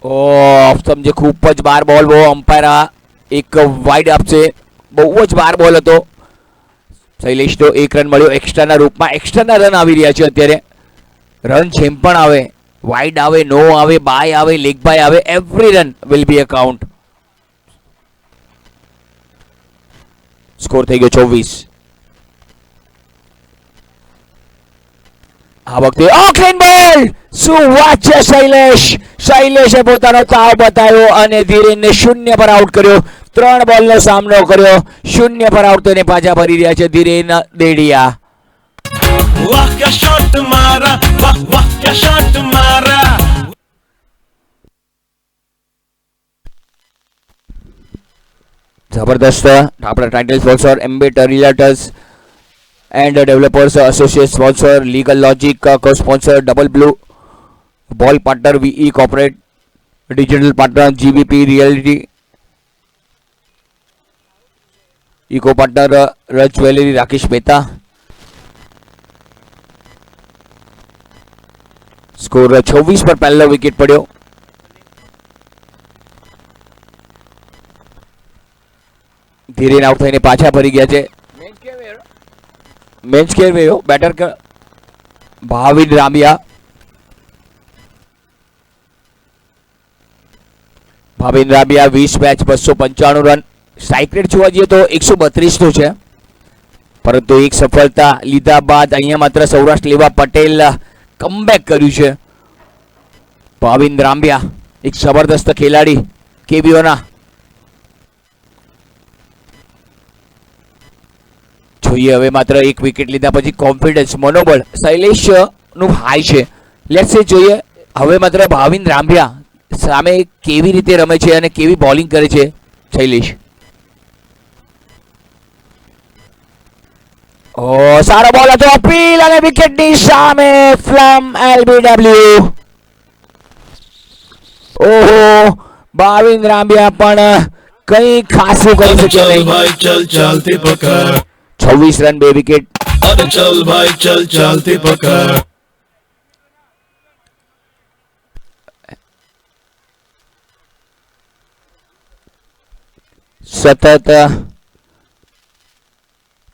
ઓફ સમજે ખૂબ જ બાર બોલ. બહુ અમ્પાયર એક વાઇડ આપશે, બહુ જ બાર બોલ હતો. શૈલેષનો 1 રન મળ્યો એક્સ્ટ્રાના રૂપમાં. એક્સ્ટ્રાના રન આવી રહ્યા છે અત્યારે. રન જેમ પણ આવે, વાઇડ આવે, નો આવે, બાય આવે, લેગ બાય આવે, every run will be a count. Score થઈ ગયો 24. આ વખતે ક્લીન બોલ. શું વાત છે શૈલેષ. શૈલેષે પોતાનો તાવ બતાવ્યો અને ધીરેનને 0 પર આઉટ કર્યો. 3 બોલનો સામનો કર્યો, 0 પર આઉટ થઈને પાછા ફરી રહ્યા છે ધીરેન દેડિયા.
वाह क्या शॉट मारा, वाह वाह क्या शॉट मारा.
જબરદસ્ત. આપણા ટાઇટલ સ્પોન્સર એમ્બેટ realtors and developers associate sponsor legal logic co sponsor double blue ball partner વીઈ corporate digital partner GBP reality eco partner Raj jewellery Rakesh Mehta. Score 26 પર પહેલો વિકેટ પડ્યો. ધીરેન આઉટ થઈને પાછા ફરી ગયા છે. મેચ કેર વેયો batter Bhavin Ramiya. Bhavin Ramiya 20 match 295 run. Strike rate જોવા જઈએ તો 132 નો છે, પરંતુ એક સફળતા લીધા બાદ અહીંયા માત્ર સૌરાષ્ટ્ર લેવા પટેલ કમબેક કર્યું છે. ભાવિન રામિયા એક જબરદસ્ત ખેલાડી કેબીઓના. જોઈએ હવે માત્ર એક વિકેટ લીધા પછી કોન્ફિડન્સ, મનોબળ શૈલેષ નું હાઈ છે. લેટ્સ સે જોઈએ હવે માત્ર ભાવિન રામિયા સામે કેવી રીતે રમે છે અને કેવી બોલિંગ કરે છે શૈલેષ. સારો બોલ હતો, અપીલ અને વિકેટની સામે ફ્લમ એલબીડબ્લ્યુ. ઓહો, ભાવિન રામિયા પણ કઈ ખાસું કરી શક્યો નહીં.
भाई चल चलती पकड़,
26 રન 2 વિકેટ.
अरे चल भाई चल चलती पकड़.
સતત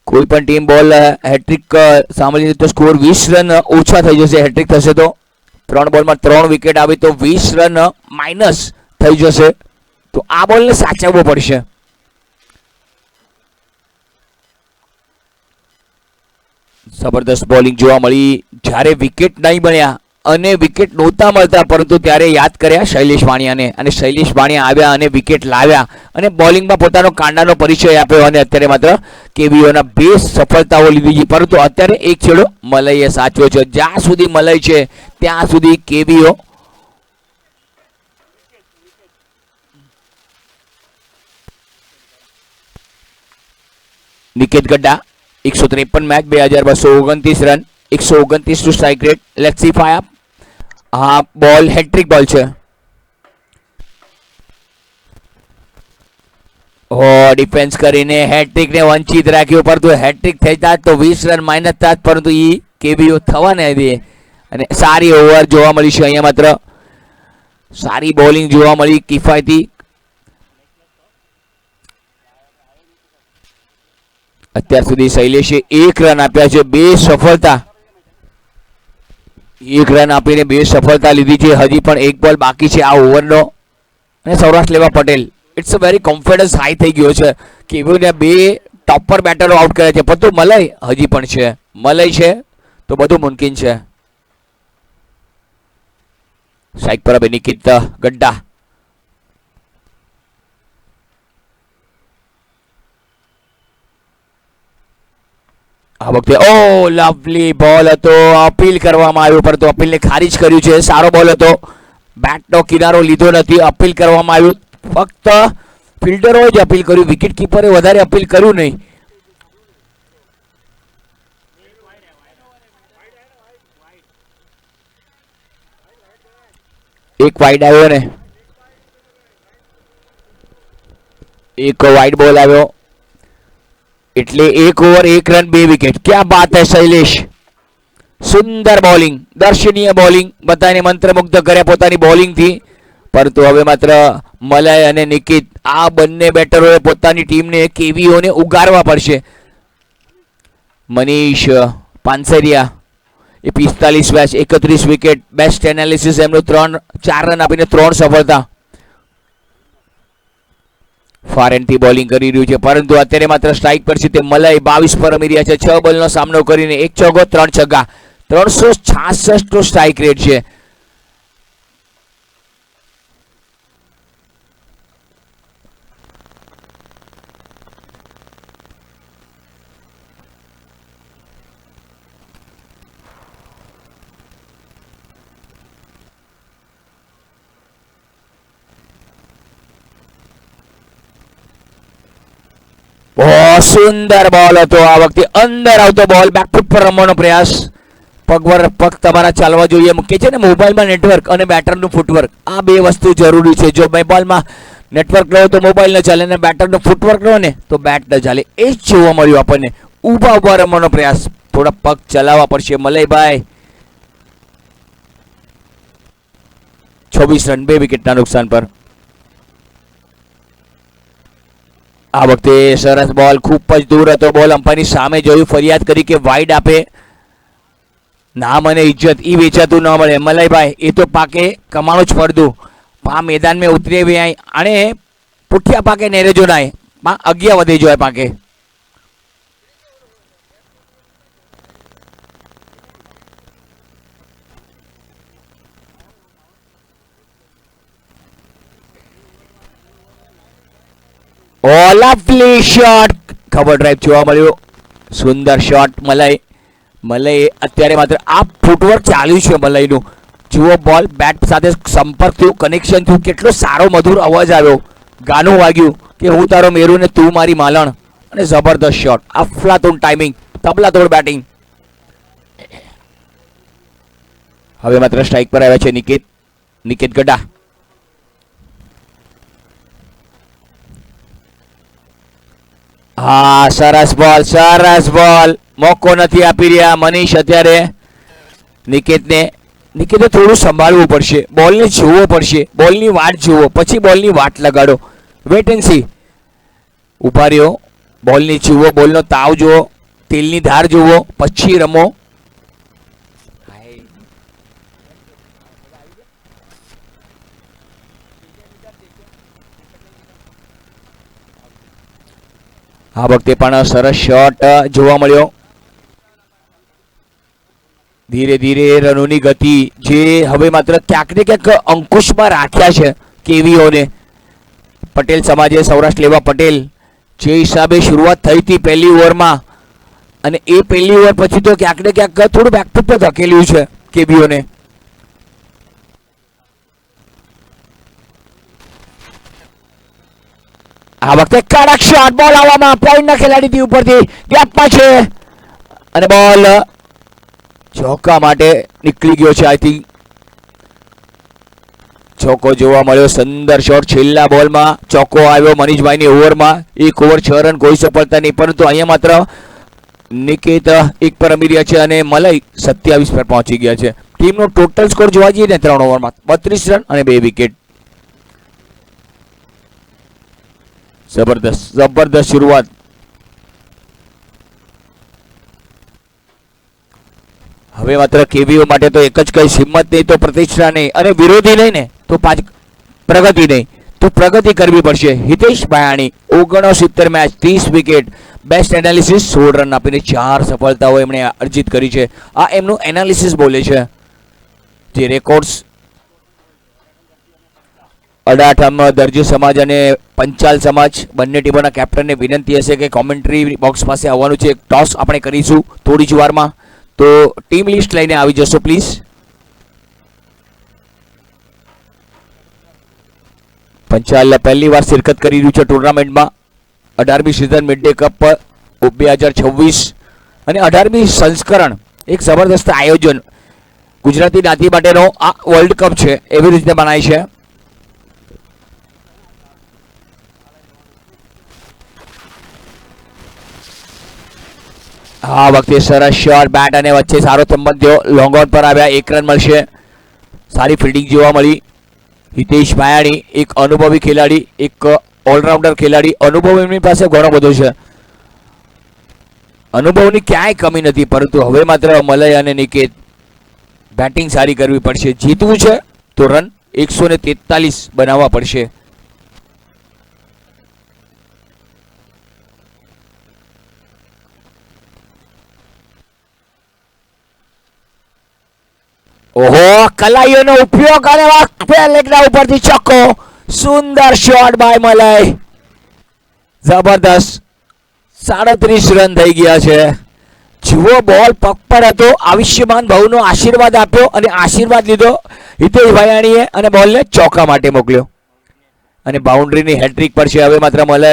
કોઈ પણ ટીમ બોલ હેટ્રિક સાંભળી લે તો સ્કોર 20 રન ઓછા થઈ જશે. હેટ્રિક થશે તો 3 બોલમાં 3 વિકેટ આવી તો 20 રન માઇનસ થઈ જશે. તો આ બોલને સાચવવો પડશે. જબરદસ્ત બોલિંગ જોવા મળી. જ્યારે વિકેટ નહીં બન્યા અને વિકેટ નહોતા મળતા પરંતુ ત્યારે યાદ કર્યા શૈલેષ વાણિયાને અને શૈલેષ વાણિયા આવ્યા અને વિકેટ લાવ્યા અને બોલિંગમાં પોતાનો કાંડાનો પરિચય આપ્યો અને અત્યારે માત્ર કેવીઓના 2 સફળતાઓ લીધી છે. પરંતુ અત્યારે એક છેડો મલઈએ સાચવ્યો છે. જ્યાં સુધી મલય છે ત્યાં સુધી કેવીઓ નિકેત ગड्डा 153 મેચ 2229 રન 129 નું સ્ટ્રાઇક રેટ. લેટ્સ સી ફાય અપ. હા બોલ હેટ્રિક બોલ છે. ડિફેન્સ કરીને હેટ્રિક ને વંચિત રાખ્યું પરંતુ હેટ્રિક થઈ જાત તો 20 રન માઇનસ થાત પરંતુ ઈ કેવીઓ થવા નહીં દે અને સારી ઓવર જોવા મળી છે. અહીંયા માત્ર સારી બોલિંગ જોવા મળી કિફાયતી. અત્યાર સુધી શૈલેષે 1 રન આપ્યા છે. 2 સફળતા 1 રન આપીને 2 સફળતા લીધી છે. હજી પણ 1 બોલ બાકી છે આ ઓવરનો અને સૌરાષ્ટ્ર લેવા Patel it's a very confidence high થઈ ગયો છે. કેવીઓને 2 ટોપર બેટરો આઉટ કર્યા છે પરંતુ મલય હજી પણ છે. મલય છે તો બધું મુમકિન છે. સ્ટ્રાઇક પર હવે નિકેત ગड्डा. આ વખતે ઓ લવલી બોલ હતો. અપીલ કરવામાં આવ્યું પરંતુ અપીલને ખારીજ કર્યું છે. સારો બોલ હતો. બેટનો કિનારો લીધો નથી. અપીલ કરવામાં આવ્યું. ફક્ત ફિલ્ડરોએ જ અપીલ કર્યું. વિકેટ કીપરે વધારે અપીલ કર્યું નહીં. એક વાઇડ આવ્યો ને એક વાઇડ બોલ આવ્યો એટલે 1 ઓવર 1 રન 2 વિકેટ. ક્યાં બાત હૈ શૈલેષ. સુંદર બોલિંગ, દર્શનીય બોલિંગ. બધાને મંત્રમુગ્ધ કર્યા પોતાની બોલિંગથી. પરંતુ હવે માત્ર મલય અને નિકેત આ બંને બેટરોએ પોતાની ટીમને કેવીઓને ઉગારવા પડશે. મનીષ પાનસરિયા એ 45 મેચ 31 વિકેટ. બેસ્ટ એનાલિસિસ એમનું 4 રન આપીને 3 સફળતા. ફોરેનથી બોલિંગ કરી રહ્યું છે પરંતુ અત્યારે માત્ર સ્ટ્રાઇક પર છે તે મલય 22 પર રમી રહ્યા છે. 6 બોલનો સામનો કરીને 1 ચોગ્ગો 3 છગ્ગા 366 નો સ્ટ્રાઇક રેટ છે. સુંદર બોલ હતો. આ વખતે અંદર આવતો બોલ. બેકફૂટ પર રમવાનો પ્રયાસ. પગ તમારા ચાલવા જોઈએ. મૂકે છે ને મોબાઈલમાં નેટવર્ક અને બેટરનું ફૂટવર્ક આ 2 વસ્તુ જરૂરી છે. જો મોબાઈલમાં નેટવર્ક ન હોય તો મોબાઈલ ન ચાલે અને બેટરનું ફૂટવર્ક ન હોય ને તો બેટ ન ચાલે. એ જ જોવા મળ્યું આપણને. ઊભા રમવાનો પ્રયાસ. થોડા પગ ચલાવવા પડશે મલયભાઈ. 26 રન 2 વિકેટના નુકસાન પર. આ વખતે સરસ બોલ. ખૂબ જ દૂર હતો બોલ. અંપાયરની સામે જોયું. ફરિયાદ કરી કે વાઇડ આપે. નામ અને ઇજ્જત ઈ વેચાતું ન મળે મલયભાઈ. એ તો પાકે કમાણું જ પડતું. આ મેદાન में उतरे हुए आए અને પુઠિયા પાકે નેરે જો નાય માં અગિયા વધે જો પાકે. ઓ લવલી શોટ. કવર ડ્રાઈવ જોવા મળ્યો. સુંદર શોટ મલય અત્યારે માત્ર આ ફૂટવર્ક ચાલ્યું છે મલયનું. જુઓ બોલ બેટ સાથે સંપર્ક થયું, કનેક્શન થયું. કેટલો સારો મધુર અવાજ આવ્યો. ગાનું વાગ્યું કે હું તારો મેરુ ને તું મારી માલણ. અને જબરદસ્ત શોટ. અફલાતુન ટાઈમિંગ, તબલાતોડ બેટિંગ. હવે માત્ર સ્ટ્રાઇક પર આવ્યા છે નિકેત ગड्डा. હા સરસ બોલ. મોકો નથી આપી રહ્યા મનીષ અત્યારે નિકેતે થોડું સંભાળવું પડશે. બોલને જોવો પડશે. બોલની વાટ જુઓ પછી બોલની વાટ લગાડો. Wait and see. ઉભા રહ્યો, બોલની જુઓ, બોલનો તાવ જુઓ, તેલની ધાર જુઓ, પછી રમો. આ વખતે પણ સરસ શોટ જોવા મળ્યો. ધીરે ધીરે રનોની ગતિ જે હવે માત્ર ક્યાંક ને ક્યાંક અંકુશમાં રાખ્યા છે કેવીઓને. પટેલ સમાજે સૌરાષ્ટ્ર લેવા પટેલ જે હિસાબે શરૂઆત થઈ હતી પહેલી ઓવરમાં, અને એ પહેલી ઓવર પછી તો ક્યાંક ને ક્યાંક થોડું બેકફૂટ પર ધકેલ્યું છે કેવીઓને. આ વખતે કડક શોટ, બોલ આવવામાં પોઈન્ટના ખેલાડીથી ઉપરથી ગેપમાં છે અને બોલ ચોક્કા માટે નીકળી ગયો છે. આઈ થિંક ચોક્કો જોવા મળ્યો. સુંદર શોટ, છેલ્લા બોલમાં ચોક્કો આવ્યો મનીષભાઈની ઓવરમાં. 1 ઓવર 6 રન, કોઈ સફળતા નહીં, પરંતુ અહીંયા માત્ર નિકેત 1 પર રમી રહ્યા છે અને મલય 27 પર પહોંચી ગયા છે. ટીમનો ટોટલ સ્કોર જોવા જઈએ ને 3 ઓવરમાં 32 રન અને 2 વિકેટ. જબરદસ્ત શરૂઆત. હવે માત્ર કેવીઓ માટે તો એક જ કહીશ, હિંમત નહીં તો પ્રતિષ્ઠા નહીં, અને વિરોધી નહીં ને તો પ્રગતિ નહીં, તો પ્રગતિ કરવી પડશે. Hitesh Bhayani 69 match 30 wicket, best analysis 16 run આપીને 4 સફળતાઓ એમણે અર્જિત કરી છે. આ એમનું એનાલિસિસ બોલે છે. જે રેકોર્ડ્સ અડાઠમ દરજી સમાજ અને પંચાલ સમાજ બંને ટીમોના કેપ્ટનને વિનંતી હશે કે કોમેન્ટ્રી બોક્સ પાસે આવવાનું છે. ટોસ આપણે કરીશું થોડી જ વારમાં, તો ટીમ લિસ્ટ લઈને આવી જશો પ્લીઝ. પંચાલ પહેલી વાર શિરકત કરી રહ્યું છે ટુર્નામેન્ટમાં. 18મી સિઝન મિડ ડે કપ 2026 અને 18મી સંસ્કરણ. એક જબરદસ્ત આયોજન ગુજરાતી જ્ઞાતિ માટેનો આ વર્લ્ડ કપ છે એવી રીતે બનાય છે. આ વખતે સરસ શોટ, બેટ અને વચ્ચે સારો સંબંધ થયો. લોંગ ઓન પર આવ્યા, 1 રન મળશે. સારી ફિલ્ડિંગ જોવા મળી. હિતેશ ભાયાણી એક અનુભવી ખેલાડી, એક ઓલરાઉન્ડર ખેલાડી. અનુભવ એમની પાસે ઘણો બધો છે, અનુભવની ક્યાંય કમી નથી, પરંતુ હવે માત્ર મલય અને નિકેત બેટિંગ સારી કરવી પડશે. જીતવું છે તો રન 143 બનાવવા પડશે. ઓહો, કલાઈઓનો ઉપયોગ અને લેગના ઉપરથી ચોક્કો. સુંદર શોટ બાય મલય. જબરદસ્ત. 37 રન થઈ ગયા છે. જુઓ, બોલ પગ પર હતો, આયુષ્યમાન ભવનો આશીર્વાદ આપ્યો અને આશીર્વાદ લીધો હિતેશ ભાયાણીએ અને બોલને ચોક્કા માટે મોકલ્યો અને બાઉન્ડ્રીની હેટ્રિક પર છે. હવે માત્ર મલય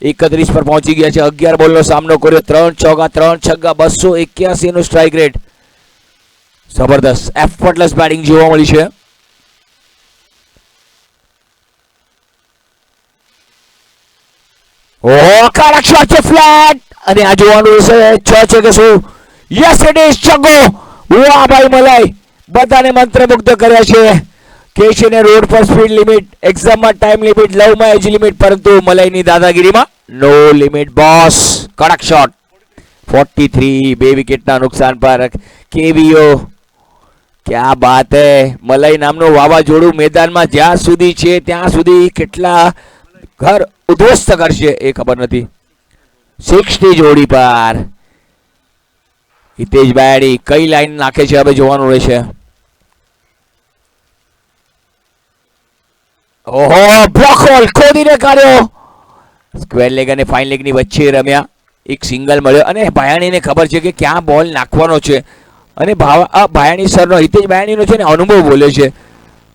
31 પર પહોંચી ગયા છે. 11 બોલનો સામનો કર્યો, 3 ચોગ્ગા 3 છગ્ગા, 281 નું સ્ટ્રાઇક રેટ. જબરદસ્ત એફર્ટલેસ બેટિંગ જોવા મળી છે. ઓહો, કડક શોટ છે, ફ્લેટ, અને આ જોવાનું છે કે શું. યસ ઇટ ઇઝ, છગ્ગો. વાહ ભાઈ મલય, બધાને મંત્રમુગ્ધ કર્યા છે. કેશીને રોડ પર સ્પીડ લિમિટ, એક્ઝામમાં ટાઈમ લિમિટ, લવમાં એજ લિમિટ, પરંતુ મલયની દાદાગીરીમાં નો લિમિટ બોસ. કડક શોટ. 43, 2 વિકેટના નુકસાન પર કેવીઓ. ક્યાં બાત હે. મલય નામનું વાવાઝોડું મેદાનમાં જ્યાં સુધી છે ત્યાં સુધી કેટલા ઘર ઉદ્ધવસ્ત કરશે એ ખબર નથી. 60 જોડી પર હિતેશ ભાયાણી કઈ લાઈન નાખે છે હવે જોવાનું રહેશે. ઓહો, બ્લોક હોલ ખોદીને કાઢ્યો. સ્ક્વેર લેગ અને ફાઇન લેગની વચ્ચે રમ્યા. એક સિંગલ મળ્યો અને ભાયાણીને ખબર છે કે ક્યાં બોલ નાખવાનો છે. અને ભાયાણી સરનો, હિતેશ ભાયાણીનો છે ને અનુભવ બોલે છે.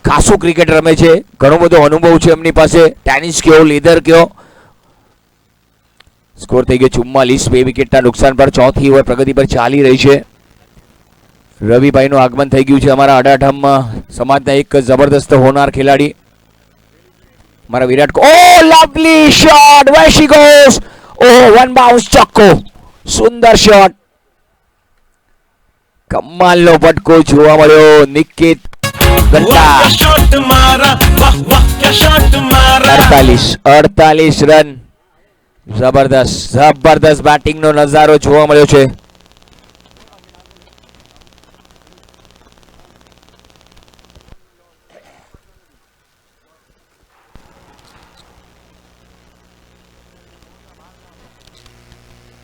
ખાસું ક્રિકેટ રમે છે, ઘણો બધો અનુભવ છે એમની પાસે. ટેનિસ કયો, લેધર કયો. સ્કોર થઈ ગયો 44, 2 વિકેટના નુકસાન પર. ચોથી ઓવર પ્રગતિ પર ચાલી રહી છે. રવિભાઈનું આગમન થઈ ગયું છે અમારા અડાઠમ સમાજના એક જબરદસ્ત હોનાર ખેલાડી મારા Virat Kohli. Oh lovely shot, where she goes. ઓહો, 1 બાઉન્સ ચોક્કો. સુંદર શોટ. કમાલનો ફટકો જોવા મળ્યો. નિકેત
वाह शॉट मारा वाह वाह क्या शॉट मारा
48 રન. જબરદસ્ત બેટિંગનો નજારો જોવા મળ્યો છે.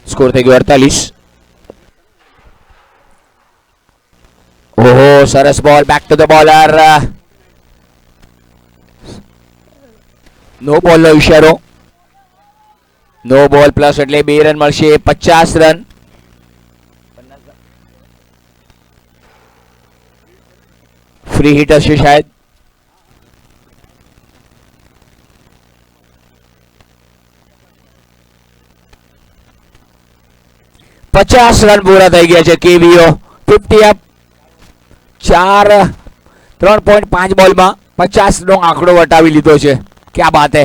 સ્કોર થઈ ગયો 48. ઓહો, સરસ બોલ, બેક ટુ ધ બોલર. નો બોલનો ઇશારો. નો બોલ પ્લસ એટલે 2 રન મળશે, 50 રન. ફ્રી હિટ હશે શાયદ. પચાસ રન પૂરા થઈ ગયા છે. કેવીઓ 50 અપ. 3.5 બોલમાં 50 નો આંકડો વટાવી લીધો છે. ક્યાં બાત હે.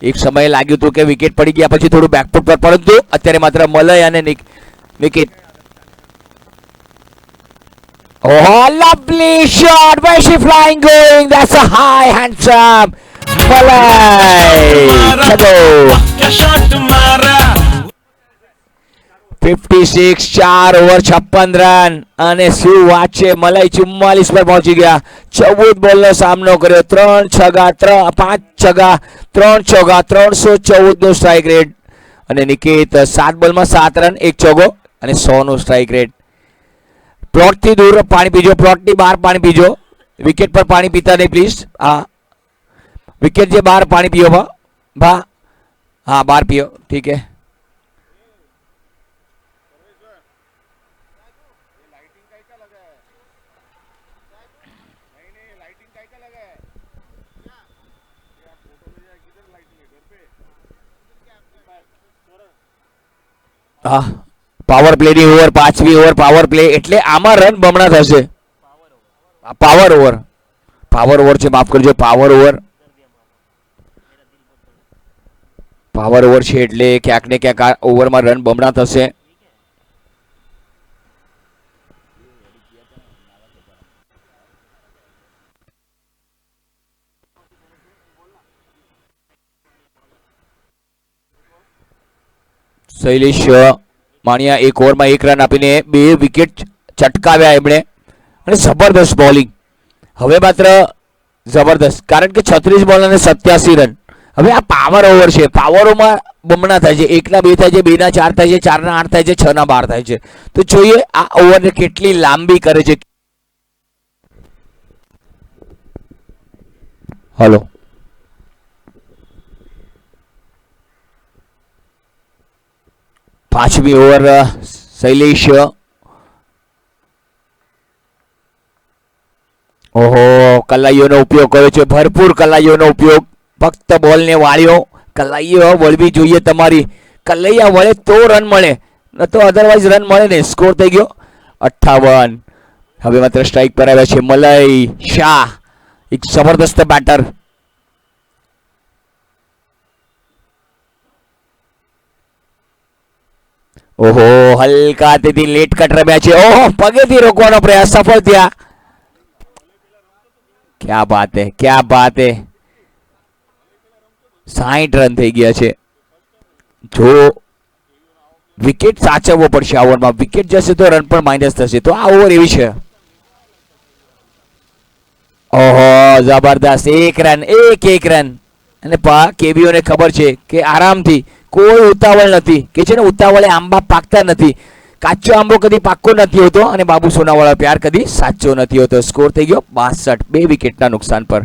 એક સમયે લાગ્યું હતું કે વિકેટ પડી ગયા પછી થોડું બેકફૂટ પર, પરંતુ અત્યારે માત્ર મલય અને નિકિત. Oh, lovely shot. Where is she flying going? That's a high handsome Malay. Chalo.
क्या शॉट मारा
56, 4 ઓવર 56 રન. અને શું વાત છે, મલય 44 પર પહોંચી ગયા. 14 બોલનો સામનો કર્યો. 3 છગ્ગા, 5 છગ્ગા, 3 ચોગ્ગા, 314 નો સ્ટ્રાઇક રેટ. અને નિકેત 7 બોલમાં 7 રન, 1 ચોગ્ગો અને 100 નો સ્ટ્રાઇક રેટ. પ્લોટથી દૂર પાણી પીજો, પ્લોટની બહાર પાણી પીજો. વિકેટ પર પાણી પીતા નહીં પ્લીઝ. હા, વિકેટ જે બહાર પાણી પીઓ ભા. હા, બહાર પીઓ, ઠીક હે. હા, પાવર પ્લેની ઓવર, 5મી ઓવર પાવર પ્લે, એટલે આમાં રન બમણા થશે. પાવર ઓવર છે, માફ કરજો, પાવર ઓવર છે એટલે ક્યાંક ને ક્યાંક આ ઓવરમાં રન બમણા થશે. શૈલેષ માણિયા 1 ઓવરમાં 1 રન આપીને 2 વિકેટ ચટકાવ્યા એમણે. અને જબરદસ્ત બોલિંગ. હવે માત્ર જબરદસ્ત, કારણ કે 36 બોલ અને 87 રન. હવે આ પાવર ઓવર છે. પાવરોમાં બમણા થાય છે. 1 ના 2 થાય છે, 2 ના 4 થાય છે, 4 ના 8 થાય છે, 6 ના 12 થાય છે. તો જોઈએ આ ઓવરને કેટલી લાંબી કરે છે. હલો, પાંચમી ઓવર શૈલેષ. ઓહો, કલાઈઓનો ઉપયોગ કર્યો છે, ભરપૂર કલાઈઓનો ઉપયોગ. ફક્ત બોલને વાળ્યો. કલાઈઓ વળવી જોઈએ તમારી. કલૈયા વળે તો રન મળે, ન તો અધરવાઇઝ રન મળે ને. સ્કોર થઈ ગયો 58. હવે માત્ર સ્ટ્રાઇક પર આવ્યા છે મલય શાહ, એક જબરદસ્ત બેટર. ઓહો, હલકા હાથેથી લેટ કટ રમ્યા છે. ઓહો, પગેથી રોકવાનો પ્રયાસ સફળ થયા. ક્યાં બાત હે, ક્યાં બાત હે. 60 રન થઈ ગયા છે. જો વિકેટ સાચવવો પડશે આ ઓવરમાં. વિકેટ જશે તો રન પણ માઇનસ થશે. તો આ ઓવર એવી છે. ઓહો, જબરદસ્ત. 1 રન, 1 રન. અને કેબીઓને ખબર છે કે આરામથી, કોઈ ઉતાવળ નથી. કે છે ને, ઉતાવળે આંબા પાકતા નથી. કાચો આંબો કદી પાક્કો નથી હોતો, અને બાબુ સોનાવાળા પ્યાર કદી સાચો નથી હોતો. સ્કોર થઈ ગયો 62, 2 વિકેટના નુકસાન પર.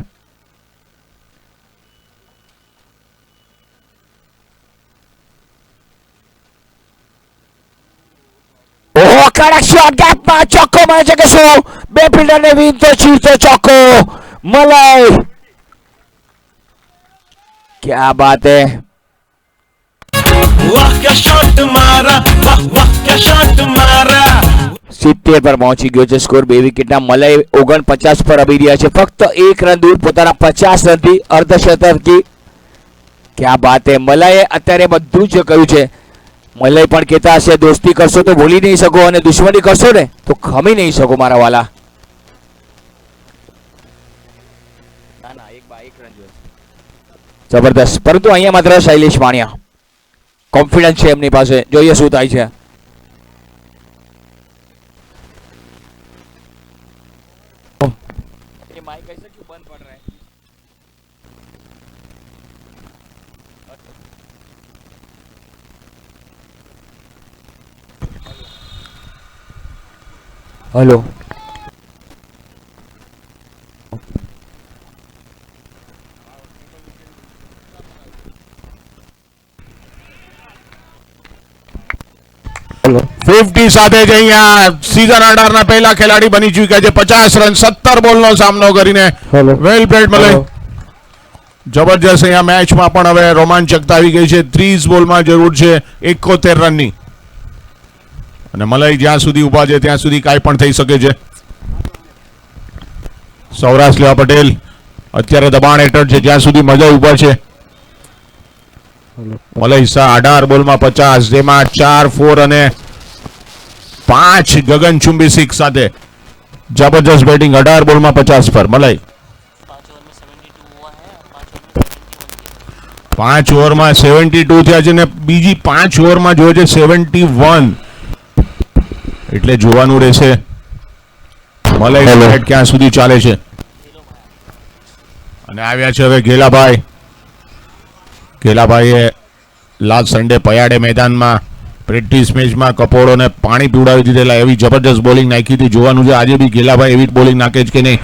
ઓહો, કડક શોટ, ગેપમાં ચોક્કો મળે છે કે શું? 2 ફિલ્ડરને વીનતો ચીરતો ચોક્કો મલય. क्या बात है.
वाह क्या शॉट मारा वाह वाह क्या शॉट मारा
70 પર પહોંચી ગયો છે. સ્કોર 2 વિકેટના. મલય 49 પર આવી રહ્યા છે. ફક્ત 1 રન દૂર પોતાના 50 રનથી, અર્ધશતકથી. ક્યાં બાત હે. મલયે અત્યારે બધું જ કહ્યું છે. મલય પણ કહેતા હશે, દોસ્તી કરશો તો ભૂલી નહીં શકો, અને દુશ્મની કરશો ને તો ખમી નહીં શકો મારા વાલા. જબરદસ્ત. પરંતુ અહીંયા માત્ર શૈલેષ માણિયા. કોન્ફિડન્સ છે એમની પાસે. જોઈએ શું થાય છે. हेलो
हेलो 50 સાથે જ અહીંયા સીઝન 18 ના પહેલા ખેલાડી બની ચૂક્યા છે. 50 રન 17 બોલનો સામનો કરીને. વેલ પ્લેડ મલય. જબરજસ્ત અહીંયા મેચમાં પણ હવે રોમાંચકતા આવી ગઈ છે. 30 બોલમાં જરૂર છે 71 રનની અને મલય જ્યાં સુધી ઊભા છે ત્યાં સુધી કાંઈ પણ થઈ શકે છે. સૌરાષ્ટ્ર લેવા પટેલ અત્યારે દબાણ હેઠળ છે જ્યાં સુધી મજા ઊભા છે. મલય શાહ 18 બોલમાં 50, જેમાં 4 4 અને 5 ગગનચુંબી સિક્સ સાથે જબરજસ્ત બેટિંગ. 18 બોલમાં 50 પર મલય. 5 ઓવરમાં 72 થયા છે ને બીજી 5 ઓવરમાં જોઈએ છે 71. એટલે જોવાનું રહેશે મલય ક્યાં સુધી ચાલે છે. અને આવ્યા છે હવે ગેલાભાઈ. ગેલાભાઈએ લાસ્ટ સન્ડે પયાડે મેદાનમાં પ્રેક્ટિસ મેચમાં કપોળોને પાણી પીવડાવી દીધેલા એવી જબરજસ્ત બોલિંગ નાખી હતી. જોવાનું છે આજે બી ગેલાભાઈ એવી બોલિંગ નાખે છે કે નહીં.